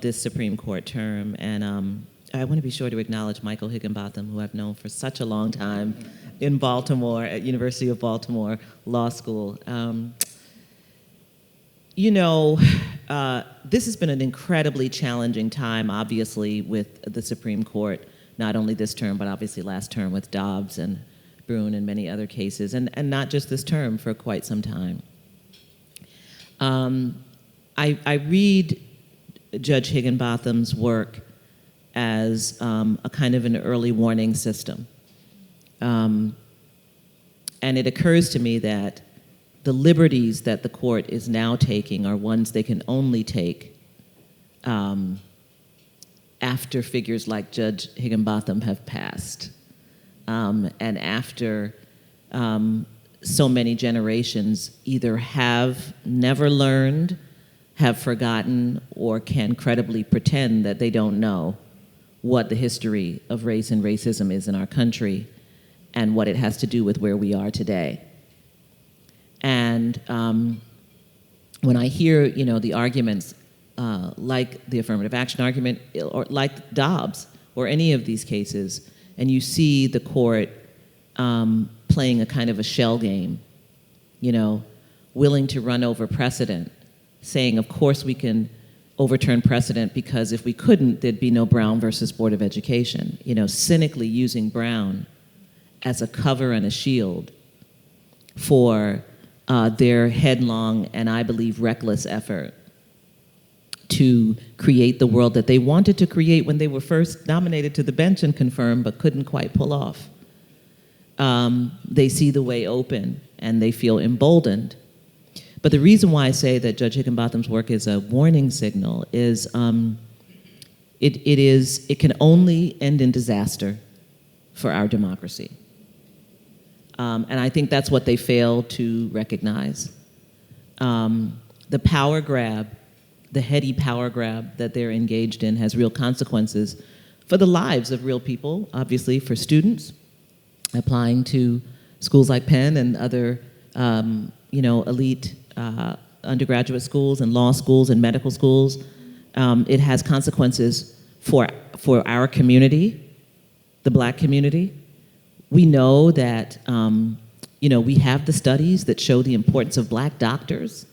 this Supreme Court term. And I want to be sure to acknowledge Michael Higginbotham, who I've known for such a long time in Baltimore, at University of Baltimore Law School. This has been an incredibly challenging time, obviously, with the Supreme Court, not only this term, but obviously last term with Dobbs and Brune and many other cases, and not just this term, for quite some time. I read Judge Higginbotham's work as a kind of an early warning system. And it occurs to me that the liberties that the court is now taking are ones they can only take after figures like Judge Higginbotham have passed, and after so many generations either have never learned, have forgotten, or can credibly pretend that they don't know what the history of race and racism is in our country and what it has to do with where we are today. And when I hear, the arguments like the affirmative action argument, or like Dobbs, or any of these cases, and you see the court playing a kind of a shell game, willing to run over precedent, saying, of course we can overturn precedent because if we couldn't, there'd be no Brown versus Board of Education, cynically using Brown as a cover and a shield for their headlong and, I believe, reckless effort to create the world that they wanted to create when they were first nominated to the bench and confirmed but couldn't quite pull off. They see the way open and they feel emboldened. But the reason why I say that Judge Higginbotham's work is a warning signal is it can only end in disaster for our democracy. And I think that's what they fail to recognize. The power grab, the heady power grab that they're engaged in has real consequences for the lives of real people, obviously for students applying to schools like Penn and other elite undergraduate schools and law schools and medical schools. It has consequences for our community, the Black community. We know that, we have the studies that show the importance of Black doctors,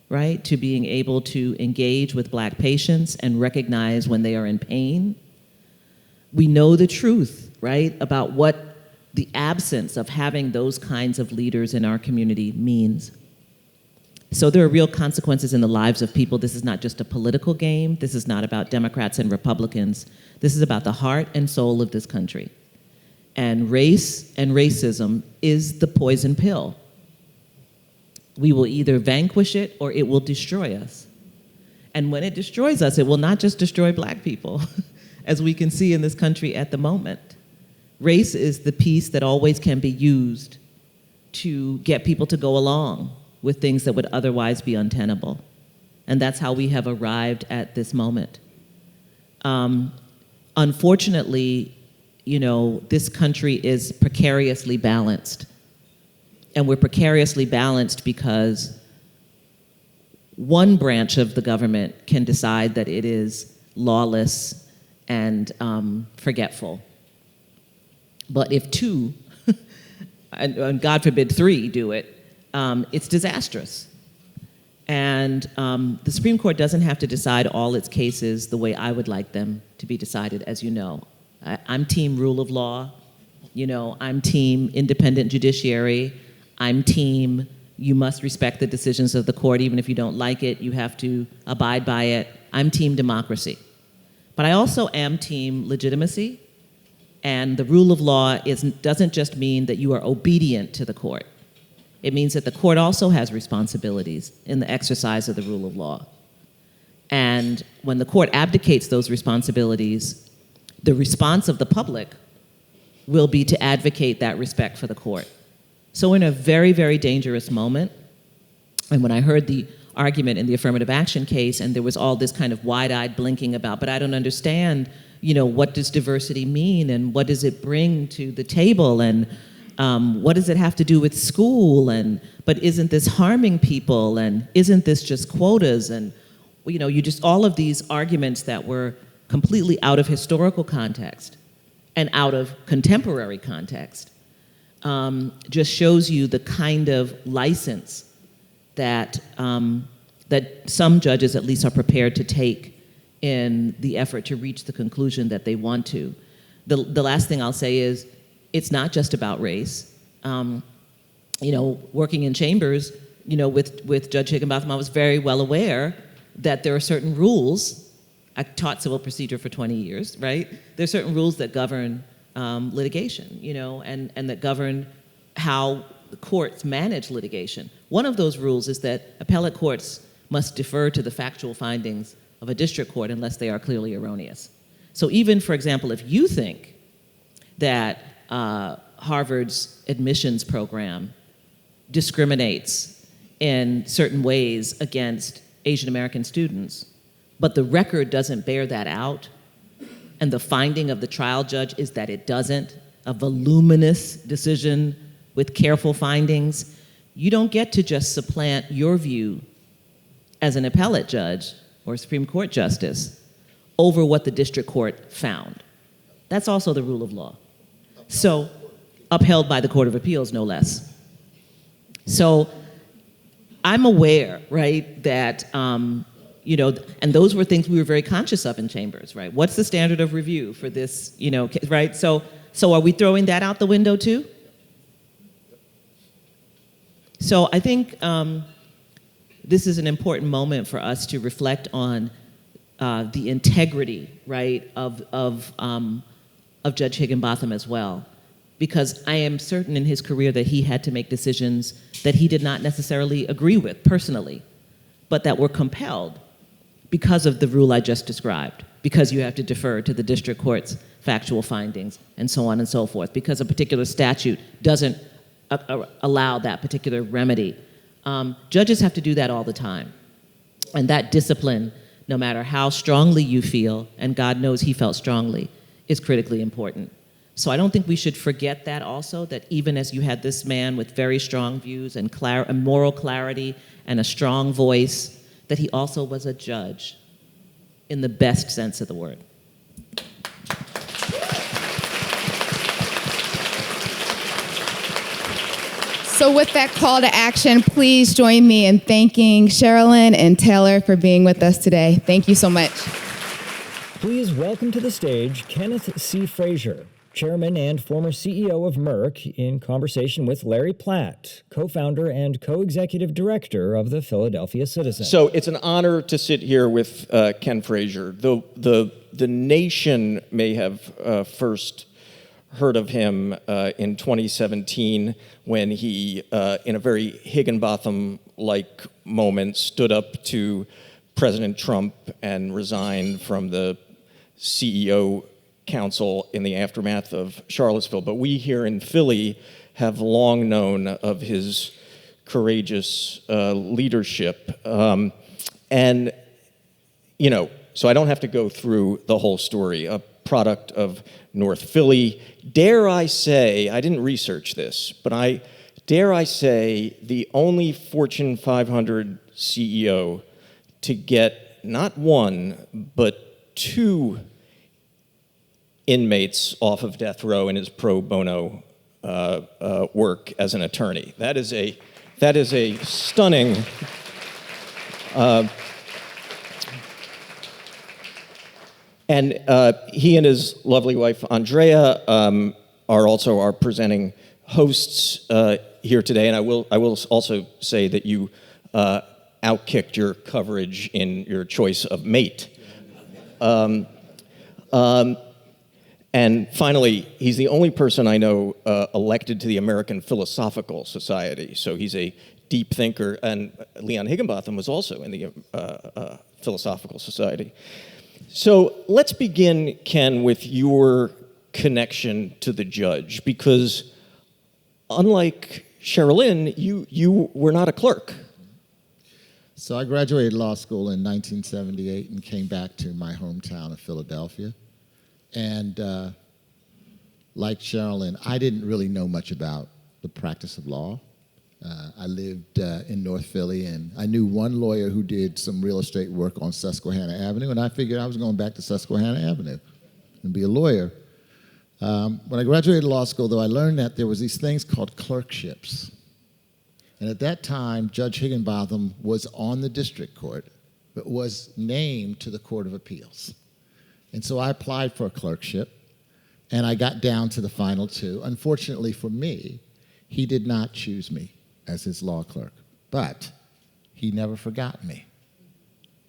right? To being able to engage with Black patients and recognize when they are in pain. We know the truth, right, about what the absence of having those kinds of leaders in our community means. So there are real consequences in the lives of people. This is not just a political game. This is not about Democrats and Republicans. This is about the heart and soul of this country. And race and racism is the poison pill. We will either vanquish it or it will destroy us. And when it destroys us, it will not just destroy Black people, as we can see in this country at the moment, Race is the piece that always can be used to get people to go along with things that would otherwise be untenable. And that's how we have arrived at this moment. Unfortunately, this country is precariously balanced. And we're precariously balanced because one branch of the government can decide that it is lawless and forgetful. But if two, and God forbid 3 do it, it's disastrous. And the Supreme Court doesn't have to decide all its cases the way I would like them to be decided, as you know. I'm team rule of law. I'm team independent judiciary. I'm team you must respect the decisions of the court. Even if you don't like it, you have to abide by it. I'm team democracy. But I also am team legitimacy. And the rule of law doesn't just mean that you are obedient to the court. It means that the court also has responsibilities in the exercise of the rule of law. And when the court abdicates those responsibilities, the response of the public will be to advocate that respect for the court. So we're in a very, very dangerous moment. And when I heard the argument in the affirmative action case, and there was all this kind of wide-eyed blinking about, but I don't understand, what does diversity mean, and what does it bring to the table, and what does it have to do with school, but isn't this harming people, and isn't this just quotas, and you just all of these arguments that were completely out of historical context and out of contemporary context just shows you the kind of license that that some judges at least are prepared to take in the effort to reach the conclusion that they want to. The last thing I'll say is, it's not just about race. Working in chambers, with Judge Higginbotham, I was very well aware that there are certain rules. I taught civil procedure for 20 years, right? There are certain rules that govern litigation, and that govern how the courts manage litigation. One of those rules is that appellate courts must defer to the factual findings of a district court unless they are clearly erroneous. So even, for example, if you think that Harvard's admissions program discriminates in certain ways against Asian American students, but the record doesn't bear that out, and the finding of the trial judge is that it doesn't, a voluminous decision with careful findings, you don't get to just supplant your view as an appellate judge or Supreme Court justice over what the district court found. That's also the rule of law. So, upheld by the Court of Appeals, no less. So, I'm aware, right, that, and those were things we were very conscious of in chambers, right? What's the standard of review for this, right? So are we throwing that out the window too? So I think this is an important moment for us to reflect on the integrity, right, of Judge Higginbotham as well. Because I am certain in his career that he had to make decisions that he did not necessarily agree with personally, but that were compelled because of the rule I just described, because you have to defer to the district court's factual findings, and so on and so forth, because a particular statute doesn't allow that particular remedy. Judges have to do that all the time. And that discipline, no matter how strongly you feel, and God knows he felt strongly, is critically important. So I don't think we should forget that also, that even as you had this man with very strong views and moral clarity and a strong voice, that he also was a judge in the best sense of the word. So with that call to action, please join me in thanking Sherilyn and Taylor for being with us today. Thank you so much. Please welcome to the stage Kenneth C. Frazier, Chairman and former CEO of Merck, in conversation with Larry Platt, co-founder and co-executive director of the Philadelphia Citizen. So it's an honor to sit here with Ken Frazier. The nation may have first heard of him in 2017 when he, in a very Higginbotham-like moment, stood up to President Trump and resigned from the CEO counsel in the aftermath of Charlottesville, but we here in Philly have long known of his courageous leadership. And, you know, so I don't have to go through the whole story. A product of North Philly. Dare I say, I didn't research this, but dare I say, the only Fortune 500 CEO to get not one, but 2 inmates off of death row in his pro bono work as an attorney. That is a stunning. And he and his lovely wife Andrea are also our presenting hosts here today. And I will also say that you outkicked your coverage in your choice of mate. And finally, he's the only person I know elected to the American Philosophical Society. So he's a deep thinker. And Leon Higginbotham was also in the Philosophical Society. So let's begin, Ken, with your connection to the judge, because unlike Sherilyn, you were not a clerk. So I graduated law school in 1978 and came back to my hometown of Philadelphia. And like Sherilyn, I didn't really know much about the practice of law. I lived in North Philly, and I knew one lawyer who did some real estate work on Susquehanna Avenue, and I figured I was going back to Susquehanna Avenue and be a lawyer. When I graduated law school, though, I learned that there was these things called clerkships. And at that time, Judge Higginbotham was on the district court, but was named to the Court of Appeals. And so I applied for a clerkship, and I got down to the final 2. Unfortunately for me, he did not choose me as his law clerk, but he never forgot me.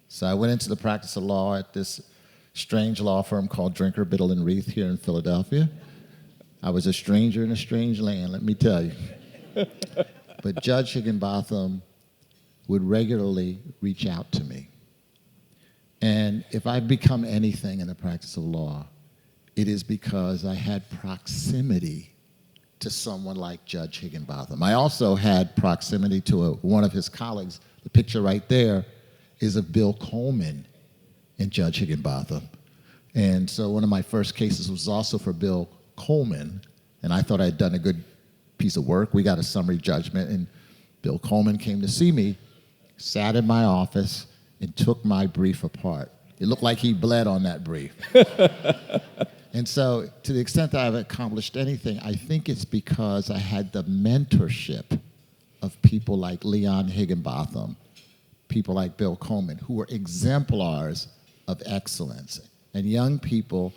So I went into the practice of law at this strange law firm called Drinker, Biddle, and Reith here in Philadelphia. I was a stranger in a strange land, let me tell you. But Judge Higginbotham would regularly reach out to me. And if I've become anything in the practice of law, it is because I had proximity to someone like Judge Higginbotham. I also had proximity to one of his colleagues. The picture right there is of Bill Coleman and Judge Higginbotham. And so one of my first cases was also for Bill Coleman, and I thought I'd done a good piece of work. We got a summary judgment, and Bill Coleman came to see me, sat in my office, and took my brief apart. It looked like he bled on that brief. And so, to the extent that I've accomplished anything, I think it's because I had the mentorship of people like Leon Higginbotham, people like Bill Coleman, who were exemplars of excellence. And young people,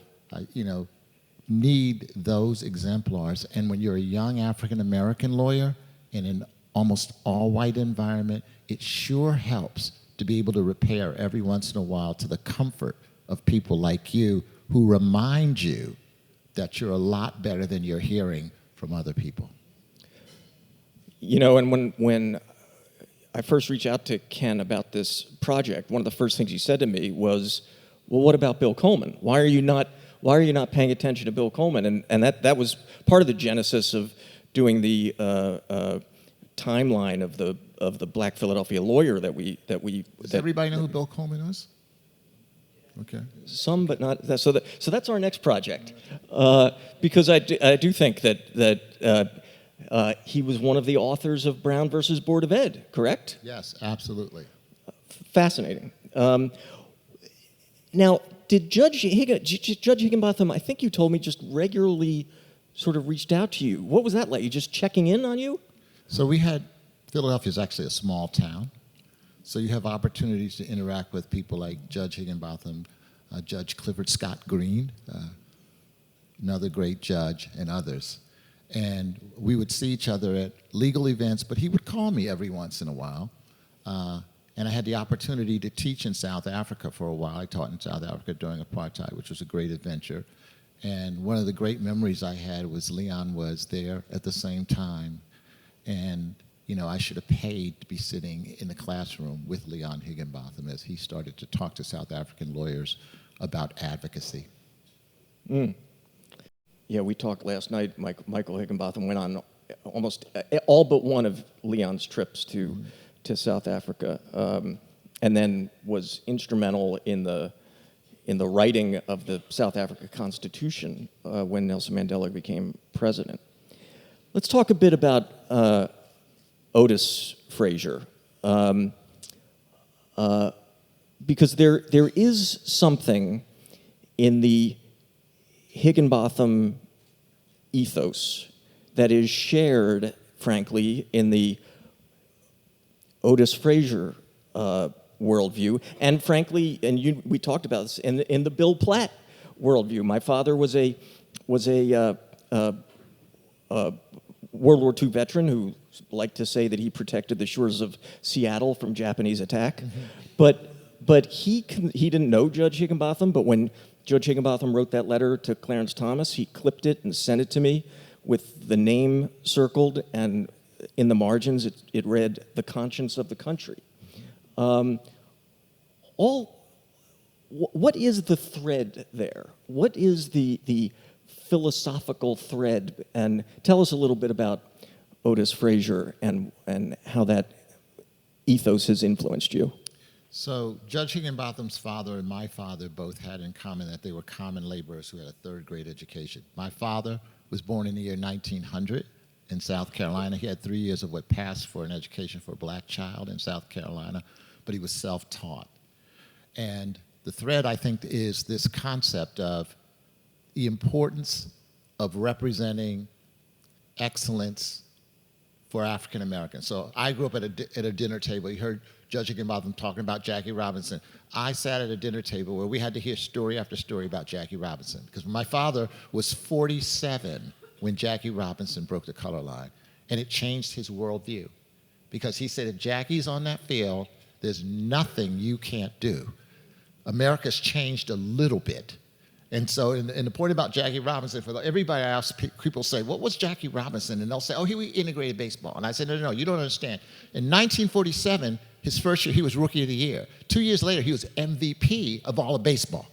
need those exemplars. And when you're a young African-American lawyer in an almost all-white environment, it sure helps to be able to repair every once in a while to the comfort of people like you who remind you that you're a lot better than you're hearing from other people. You know, and when I first reached out to Ken about this project, one of the first things he said to me was, well, what about Bill Coleman? Why are you not paying attention to Bill Coleman? And that was part of the genesis of doing the timeline of the Black Philadelphia lawyer that we. Does everybody know who Bill Coleman was? Okay. Some, but not. So that's our next project, because I do think that he was one of the authors of Brown versus Board of Ed. Correct? Yes, absolutely. Fascinating. Now, did Judge Higginbotham, I think you told me, just regularly sort of reached out to you? What was that like? You just checking in on you? So Philadelphia is actually a small town. So you have opportunities to interact with people like Judge Higginbotham, Judge Clifford Scott Green, another great judge, and others. And we would see each other at legal events, but he would call me every once in a while. And I had the opportunity to teach in South Africa for a while. I taught in South Africa during apartheid, which was a great adventure. And one of the great memories I had was Leon was there at the same time. And I should have paid to be sitting in the classroom with Leon Higginbotham as he started to talk to South African lawyers about advocacy. Yeah, we talked last night. Michael Higginbotham went on almost all but one of Leon's trips to South Africa, and then was instrumental in the writing of the South Africa Constitution when Nelson Mandela became president. Let's talk a bit about Otis Frazier, because there is something in the Higginbotham ethos that is shared, frankly, in the Otis Frazier worldview, and frankly, we talked about this in the Bill Platt worldview. My father was a World War II veteran who liked to say that he protected the shores of Seattle from Japanese attack, but he didn't know Judge Higginbotham. But when Judge Higginbotham wrote that letter to Clarence Thomas, he clipped it and sent it to me with the name circled, and in the margins it read, "The conscience of the country." What is the thread there? What is the philosophical thread? And tell us a little bit about Otis Frazier and how that ethos has influenced you. So Judge Higginbotham's father and my father both had in common that they were common laborers who had a third-grade education. My father was born in the year 1900 in South Carolina. He had 3 years of what passed for an education for a black child in South Carolina, but he was self-taught. And the thread, I think, is this concept of the importance of representing excellence for African Americans. So I grew up at a dinner table. You heard Judge Higginbotham talking about Jackie Robinson. I sat at a dinner table where we had to hear story after story about Jackie Robinson, because my father was 47 when Jackie Robinson broke the color line, and it changed his worldview, because he said, if Jackie's on that field, there's nothing you can't do. America's changed a little bit. And so, and the point about Jackie Robinson, for everybody I ask, people say, what was Jackie Robinson? And they'll say, oh, he integrated baseball. And I said, no, you don't understand. In 1947, his first year, he was Rookie of the Year. 2 years later, he was MVP of all of baseball.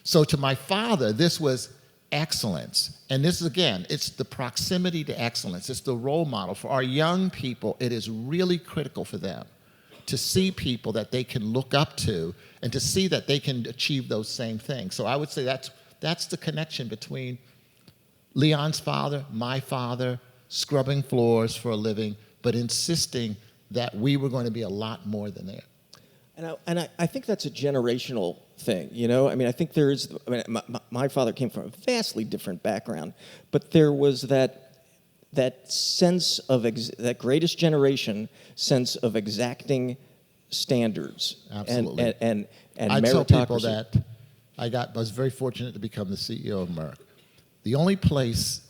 So to my father, this was excellence. And this is, again, it's the proximity to excellence. It's the role model. For our young people, it is really critical for them to see people that they can look up to and to see that they can achieve those same things. So I would say that's the connection between Leon's father, my father, scrubbing floors for a living, but insisting that we were going to be a lot more than that. And I think that's a generational thing, you know? I mean, I think there is, my father came from a vastly different background, but there was that sense of, that greatest generation sense of exacting standards. Absolutely. And I meritocracy. tell people that I was very fortunate to become the CEO of Merck. The only place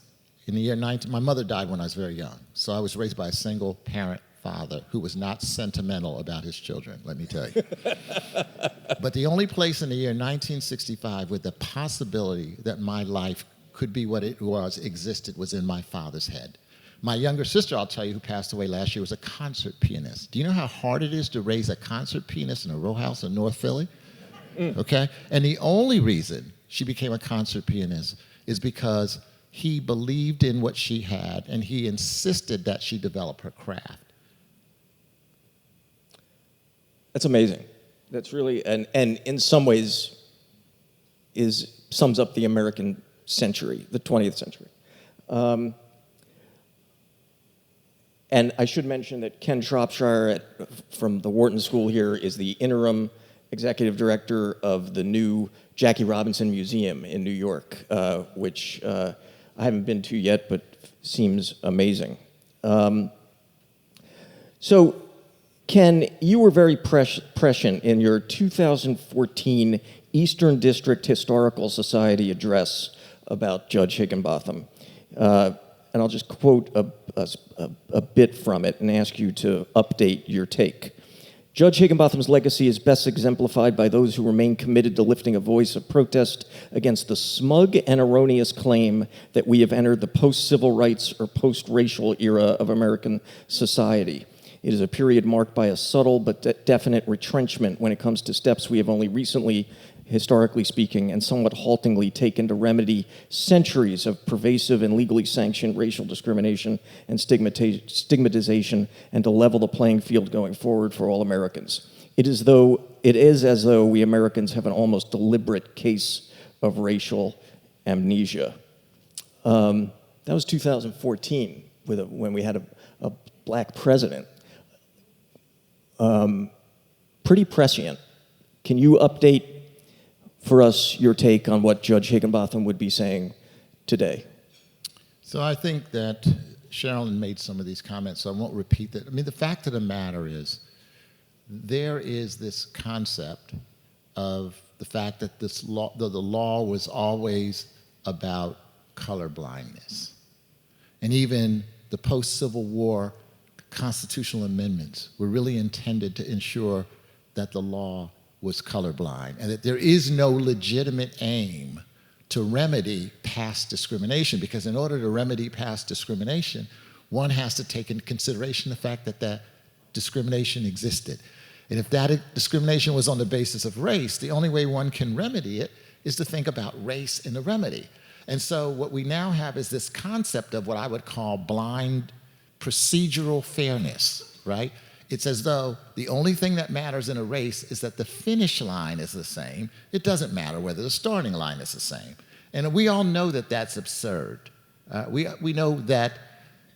in the year 19, my mother died when I was very young, so I was raised by a single parent father who was not sentimental about his children, let me tell you. But the only place in the year 1965 where the possibility that my life could be what it was, existed, was in my father's head. My younger sister, I'll tell you, who passed away last year, was a concert pianist. Do you know how hard it is to raise a concert pianist in a row house in North Philly? Okay? And the only reason she became a concert pianist is because he believed in what she had, and he insisted that she develop her craft. That's amazing. That's really, and in some ways sums up the American century, the 20th century. And I should mention that Ken Shropshire from the Wharton School here is the interim executive director of the new Jackie Robinson Museum in New York, which I haven't been to yet, but seems amazing. So, Ken, you were very prescient in your 2014 Eastern District Historical Society address about Judge Higginbotham. And I'll just quote a bit from it and ask you to update your take. Judge Higginbotham's legacy is best exemplified by those who remain committed to lifting a voice of protest against the smug and erroneous claim that we have entered the post-civil rights or post-racial era of American society. It is a period marked by a subtle but definite retrenchment when it comes to steps we have only recently, historically speaking, and somewhat haltingly taken to remedy centuries of pervasive and legally sanctioned racial discrimination and stigmatization, and to level the playing field going forward for all Americans. It is as though we Americans have an almost deliberate case of racial amnesia. That was 2014 when we had a black president. Pretty prescient. Can you update for us your take on what Judge Higginbotham would be saying today? So I think that Sherilyn made some of these comments, so I won't repeat that. I mean, the fact of the matter is, there is this concept of the fact that the law was always about color blindness. And even the post-Civil War constitutional amendments were really intended to ensure that the law was colorblind, and that there is no legitimate aim to remedy past discrimination, because in order to remedy past discrimination, one has to take into consideration the fact that that discrimination existed. And if that discrimination was on the basis of race, the only way one can remedy it is to think about race in the remedy. And so what we now have is this concept of what I would call blind procedural fairness, right? It's as though the only thing that matters in a race is that the finish line is the same. It doesn't matter whether the starting line is the same. And we all know that that's absurd. We know that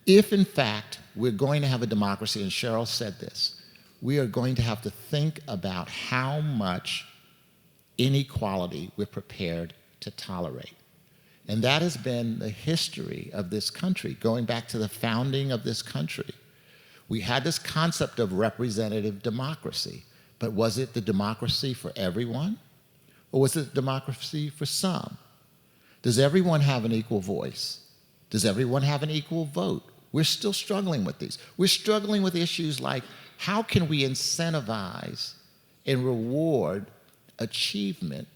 if, in fact, we're going to have a democracy, and Cheryl said this, we are going to have to think about how much inequality we're prepared to tolerate. And that has been the history of this country, going back to the founding of this country. We had this concept of representative democracy, but was it the democracy for everyone? Or was it democracy for some? Does everyone have an equal voice? Does everyone have an equal vote? We're still struggling with these. We're struggling with issues like, how can we incentivize and reward achievement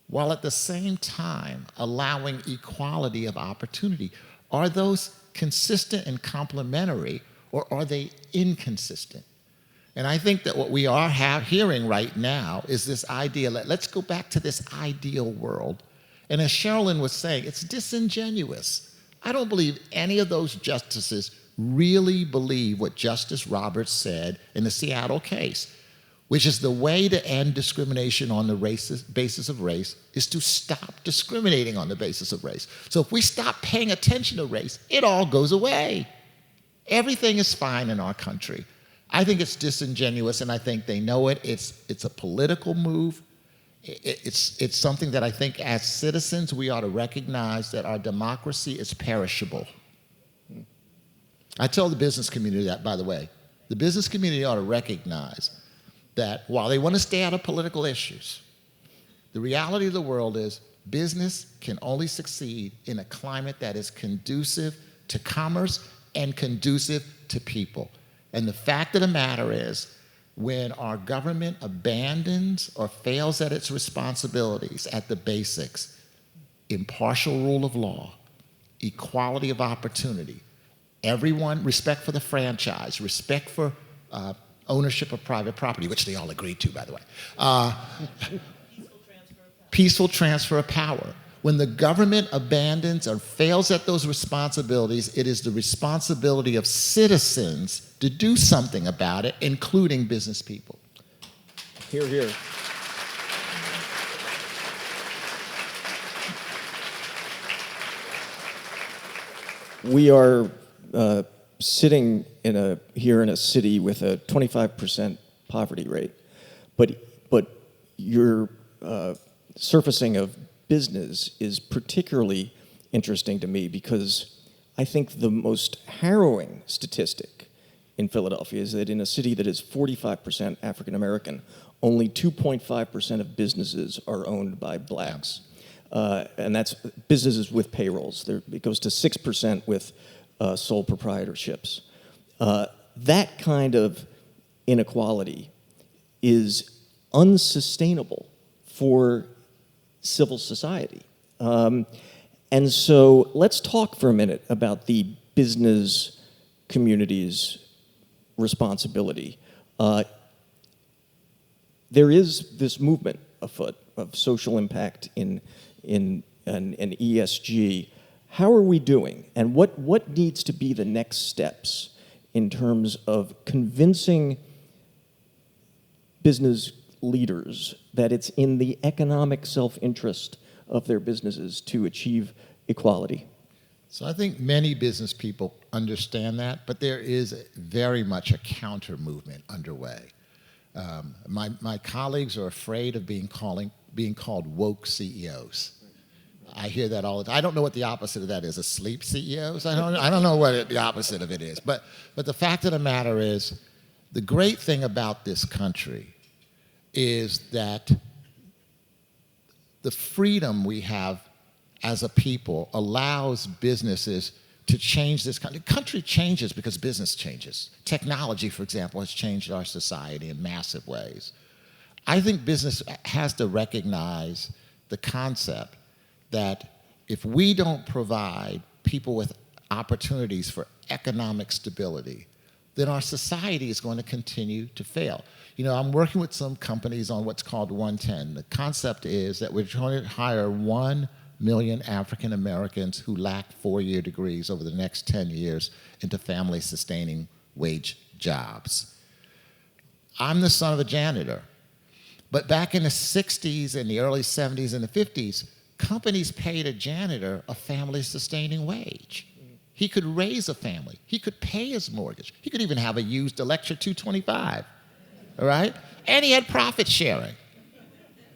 while at the same time allowing equality of opportunity? Are those consistent and complementary, or are they inconsistent? And I think that what we are hearing right now is this idea, let's go back to this ideal world. And as Sherilyn was saying, it's disingenuous. I don't believe any of those justices really believe what Justice Roberts said in the Seattle case, which is the way to end discrimination on the basis of race is to stop discriminating on the basis of race. So if we stop paying attention to race, it all goes away. Everything is fine in our country. I think it's disingenuous, and I think they know it. It's a political move. It's something that I think as citizens we ought to recognize, that our democracy is perishable. I tell the business community that, by the way. The business community ought to recognize that while they want to stay out of political issues, the reality of the world is business can only succeed in a climate that is conducive to commerce and conducive to people. And the fact of the matter is, when our government abandons or fails at its responsibilities at the basics, impartial rule of law, equality of opportunity, everyone, respect for the franchise, respect for ownership of private property, which they all agreed to, by the way, peaceful transfer of power. When the government abandons or fails at those responsibilities, it is the responsibility of citizens to do something about it, including business people. Hear, hear. We are sitting here in a city with a 25% poverty rate, but your surfacing of business is particularly interesting to me, because I think the most harrowing statistic in Philadelphia is that in a city that is 45% African American, only 2.5% of businesses are owned by blacks. And that's businesses with payrolls. It goes to 6% with sole proprietorships. That kind of inequality is unsustainable for civil society. And so let's talk for a minute about the business community's responsibility. There is this movement afoot of social impact in ESG. How are we doing? And what needs to be the next steps in terms of convincing business leaders that it's in the economic self-interest of their businesses to achieve equality? So I think many business people understand that, but there is very much a counter movement underway. My colleagues are afraid of being called woke CEOs. I hear that all the time. I don't know what the opposite of that is. Asleep CEOs? I don't know what the opposite of it is. But the fact of the matter is, the great thing about this country is that the freedom we have as a people allows businesses to change this country. The country changes because business changes. Technology, for example, has changed our society in massive ways. I think business has to recognize the concept that if we don't provide people with opportunities for economic stability, then our society is going to continue to fail. You know, I'm working with some companies on what's called 110. The concept is that we're trying to hire 1 million African Americans who lack 4-year degrees over the next 10 years into family-sustaining wage jobs. I'm the son of a janitor, but back in the 60s and the early 70s and the 50s, companies paid a janitor a family-sustaining wage. He could raise a family. He could pay his mortgage. He could even have a used Electra 225, all right? And he had profit sharing.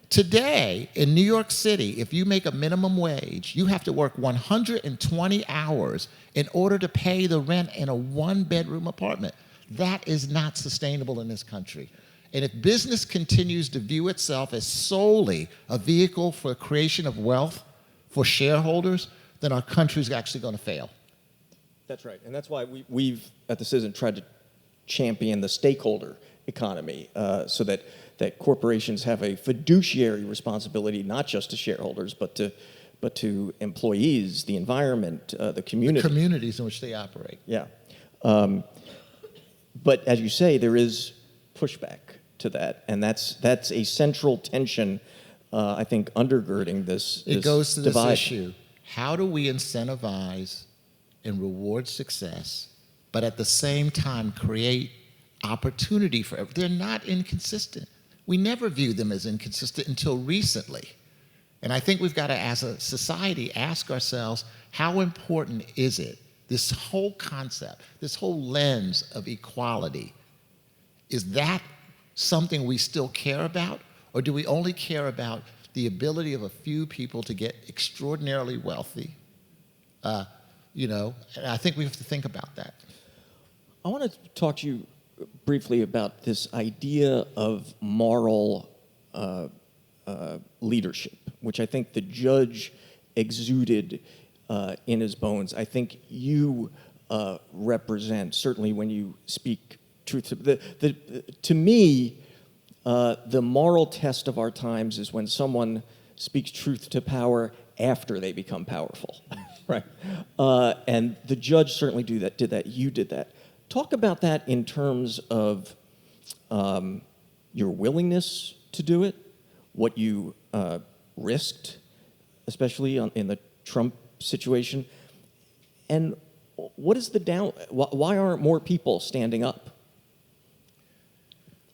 Today, in New York City, if you make a minimum wage, you have to work 120 hours in order to pay the rent in a 1-bedroom apartment. That is not sustainable in this country. And if business continues to view itself as solely a vehicle for creation of wealth for shareholders, then our country's actually going to fail. That's right, and that's why we've at the Citizen tried to champion the stakeholder economy so that corporations have a fiduciary responsibility not just to shareholders but to employees, the environment, the community. The communities in which they operate. Yeah, but as you say, there is pushback to that, and that's a central tension, I think, undergirding this. It goes to divide. this issue: how do we incentivize and reward success, but at the same time create opportunity for everyone? They're not inconsistent. We never viewed them as inconsistent until recently. And I think we've got to, as a society, ask ourselves, how important is it, this whole concept, this whole lens of equality, is that something we still care about? Or do we only care about the ability of a few people to get extraordinarily wealthy? And I think we have to think about that. I want to talk to you briefly about this idea of moral leadership, which I think the judge exuded in his bones. I think you represent, certainly when you speak truth. To me, the moral test of our times is when someone speaks truth to power after they become powerful, right? And the judge certainly did that. You did that. Talk about that in terms of your willingness to do it, what you risked, especially in the Trump situation, and what is why aren't more people standing up?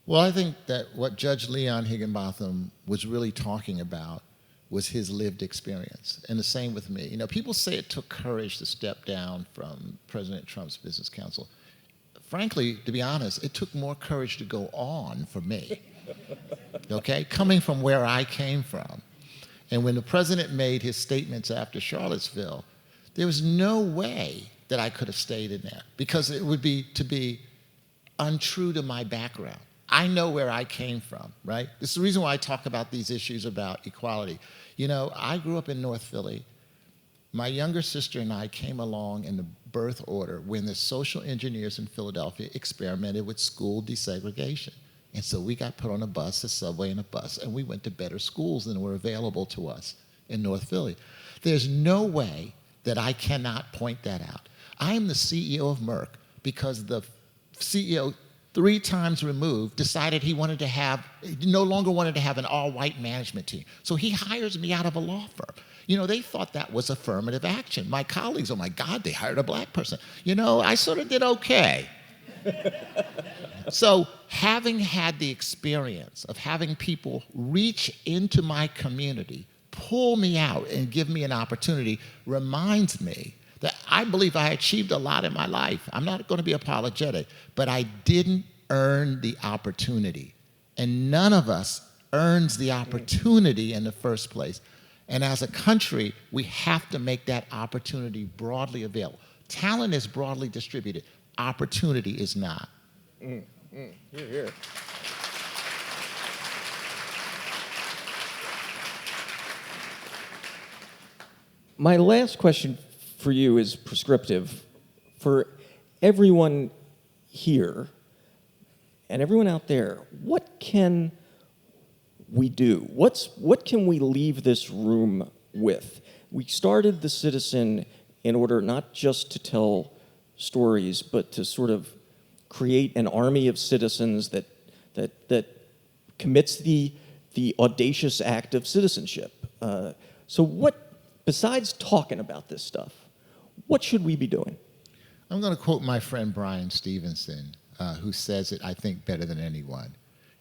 Well, I think that what Judge Leon Higginbotham was really talking about was his lived experience, and the same with me. You know, people say it took courage to step down from President Trump's business council. Frankly, to be honest, it took more courage to go on for me, okay, coming from where I came from. And when the president made his statements after Charlottesville, there was no way that I could have stayed in there, because it would be to be untrue to my background. I know where I came from, right? This is the reason why I talk about these issues about equality. You know, I grew up in North Philly. My younger sister and I came along in the birth order when the social engineers in Philadelphia experimented with school desegregation. And so we got put on a bus, a subway and a bus, and we went to better schools than were available to us in North Philly. There's no way that I cannot point that out. I am the CEO of Merck because the CEO 3 times removed, decided he no longer wanted to have an all-white management team. So he hires me out of a law firm. They thought that was affirmative action. My colleagues, oh my God, they hired a black person. I sort of did okay. So having had the experience of having people reach into my community, pull me out and give me an opportunity reminds me that I believe I achieved a lot in my life. I'm not going to be apologetic, but I didn't earn the opportunity. And none of us earns the opportunity in the first place. And as a country, we have to make that opportunity broadly available. Talent is broadly distributed. Opportunity is not. Here, here. My last question for you is prescriptive. For everyone here and everyone out there, what can we do? What can we leave this room with? We started The Citizen in order not just to tell stories, but to sort of create an army of citizens that commits the audacious act of citizenship. So what, besides talking about this stuff, what should we be doing? I'm going to quote my friend Brian Stevenson, who says it, I think, better than anyone.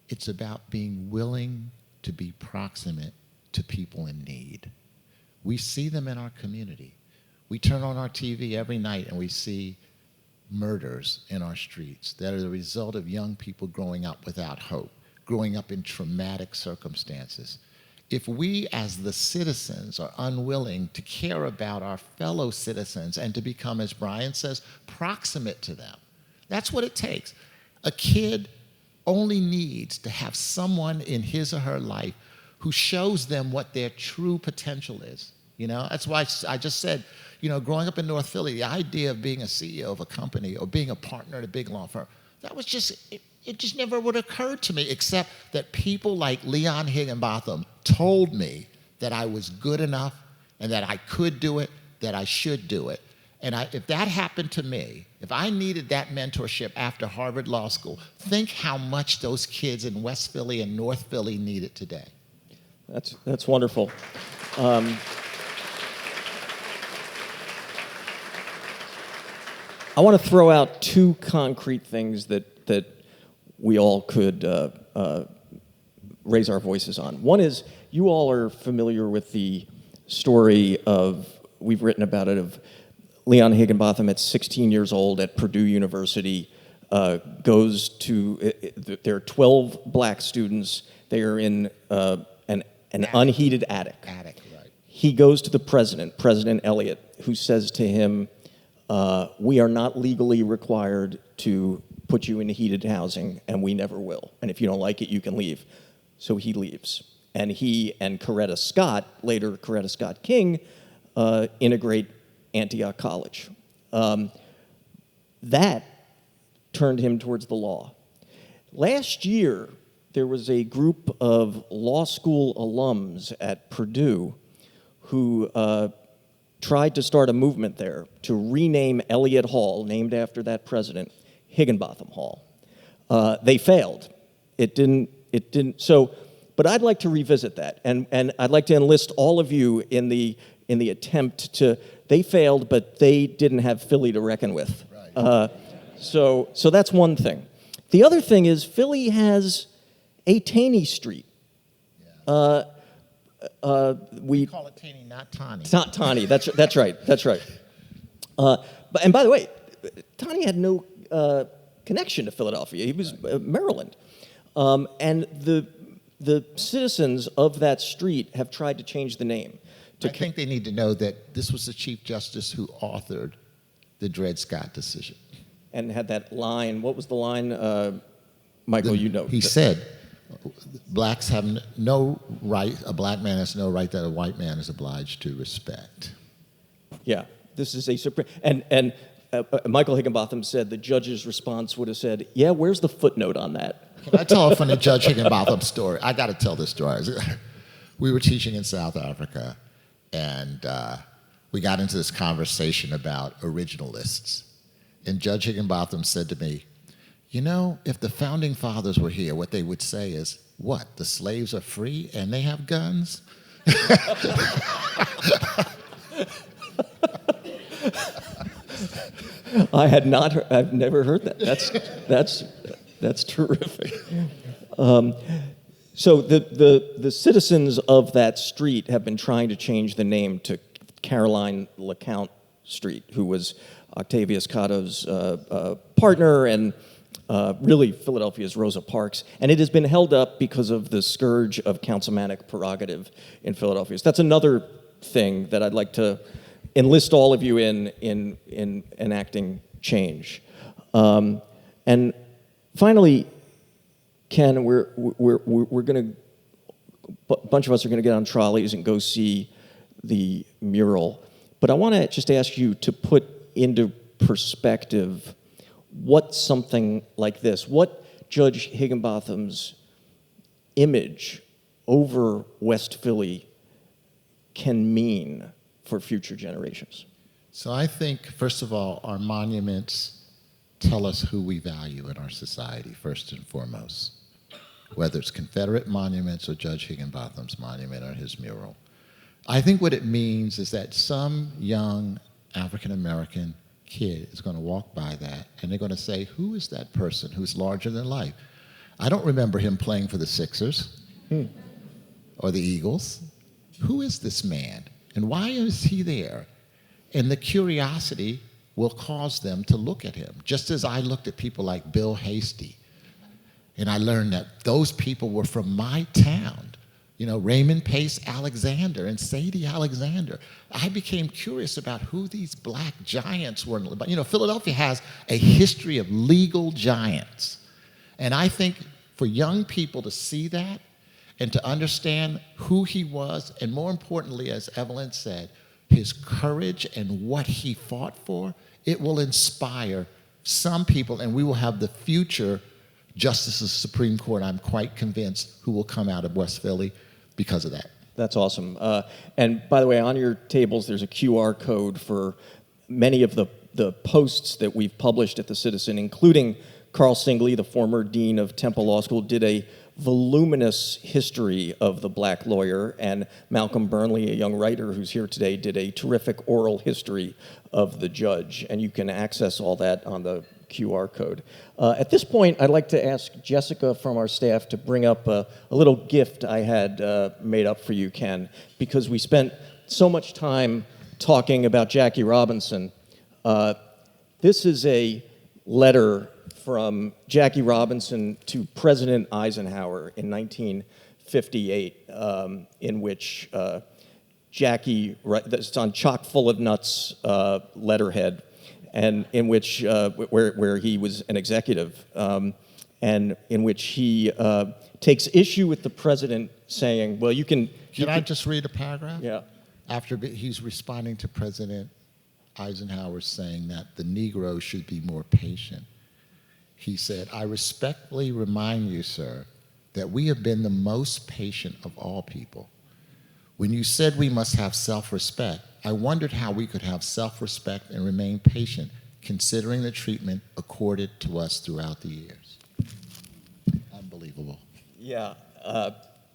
It's about being willing to be proximate to people in need. We see them in our community. We turn on our TV every night and we see murders in our streets that are the result of young people growing up without hope, growing up in traumatic circumstances. If we as the citizens are unwilling to care about our fellow citizens and to become, as Brian says, proximate to them, that's what it takes. A kid only needs to have someone in his or her life who shows them what their true potential is. That's why I just said, growing up in North Philly, the idea of being a CEO of a company or being a partner at a big law firm, that was just, it just never would have occurred to me, except that people like Leon Higginbotham told me that I was good enough and that I could do it, that I should do it. And if that happened to me, if I needed that mentorship after Harvard Law School, think how much those kids in West Philly and North Philly need it today. That's wonderful. I want to throw out 2 concrete things that we all could raise our voices on. One is, you all are familiar with the story of, we've written about it, of Leon Higginbotham at 16 years old at Purdue University, goes to, there are 12 black students, they are in an unheated attic. Right. He goes to the president, President Eliot, who says to him, we are not legally required to put you in heated housing, and we never will. And if you don't like it, you can leave. So he leaves. And he and Coretta Scott, later Coretta Scott King, integrate Antioch College. That turned him towards the law. Last year, there was a group of law school alums at Purdue who tried to start a movement there to rename Eliot Hall, named after that president, Higginbotham Hall. They failed. It didn't. So, but I'd like to revisit that, and I'd like to enlist all of you in the attempt to. They failed, but they didn't have Philly to reckon with. Right. So that's one thing. The other thing is Philly has a Taney Street. Yeah. We call it Taney, not Tawny. Tawny. That's right. And by the way, Tawny had no connection to Philadelphia. He was Maryland, and the citizens of that street have tried to change the name. I think they need to know that this was the Chief Justice who authored the Dred Scott decision. And had that line. What was the line, Michael? He said, blacks have no right, a black man has no right that a white man is obliged to respect. Yeah, this is a supreme, and Michael Higginbotham said the judge's response would have said, yeah, where's the footnote on that? Can I tell a funny Judge Higginbotham story? I got to tell this story. We were teaching in South Africa, and we got into this conversation about originalists. And Judge Higginbotham said to me, you know, if the founding fathers were here, what they would say is, what, the slaves are free and they have guns? I've never heard that. That's terrific. So the citizens of that street have been trying to change the name to Caroline LeCount Street, who was Octavius Cato's partner and really Philadelphia's Rosa Parks. And it has been held up because of the scourge of councilmanic prerogative in Philadelphia. So that's another thing that I'd like to enlist all of you in enacting change. And finally, Ken, we're going to, a bunch of us are going to get on trolleys and go see the mural. But I want to just ask you to put into perspective what something like this, what Judge Higginbotham's image over West Philly can mean for future generations. So I think, first of all, our monuments tell us who we value in our society, first and foremost, whether it's Confederate monuments or Judge Higginbotham's monument or his mural. I think what it means is that some young African-American kid is going to walk by that and they're going to say, who is that person who's larger than life? I don't remember him playing for the Sixers or the Eagles. Who is this man and why is he there? And the curiosity will cause them to look at him, just as I looked at people like Bill Hasty. And I learned that those people were from my town. You know, Raymond Pace Alexander and Sadie Alexander. I became curious about who these black giants were. But, you know, Philadelphia has a history of legal giants. And I think for young people to see that and to understand who he was, and more importantly, as Evelyn said, his courage and what he fought for, it will inspire some people, and we will have the future justices of the Supreme Court, I'm quite convinced, who will come out of West Philly because of that. That's awesome. And by the way, on your tables, there's a QR code for many of the posts that we've published at The Citizen, including Carl Singley, the former dean of Temple Law School, did a voluminous history of the black lawyer, and Malcolm Burnley, a young writer who's here today, did a terrific oral history of the judge, and you can access all that on the QR code. At this point, I'd like to ask Jessica from our staff to bring up a little gift I had made up for you, Ken, because we spent so much time talking about Jackie Robinson. This is a letter from Jackie Robinson to President Eisenhower in 1958, in which Jackie, it's on chock full of nuts letterhead, and in which, where he was an executive, and in which he takes issue with the president saying, well, you can... Can I just read a paragraph? Yeah. After he's responding to President Eisenhower saying that the Negro should be more patient. He said, I respectfully remind you, sir, that we have been the most patient of all people. When you said we must have self-respect, I wondered how we could have self-respect and remain patient, considering the treatment accorded to us throughout the years. Unbelievable. Yeah,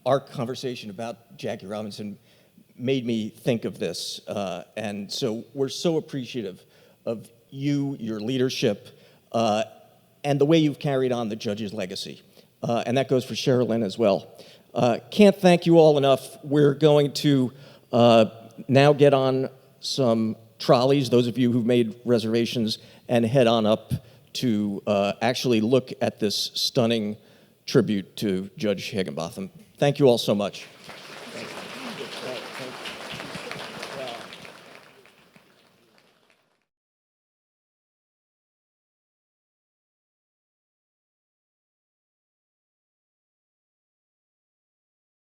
our conversation about Jackie Robinson made me think of this, and so we're so appreciative of you, your leadership, and the way you've carried on the judge's legacy. And that goes for Sherilyn as well. Can't thank you all enough. We're going to now get on some trolleys, those of you who've made reservations, and head on up to actually look at this stunning tribute to Judge Higginbotham. Thank you all so much.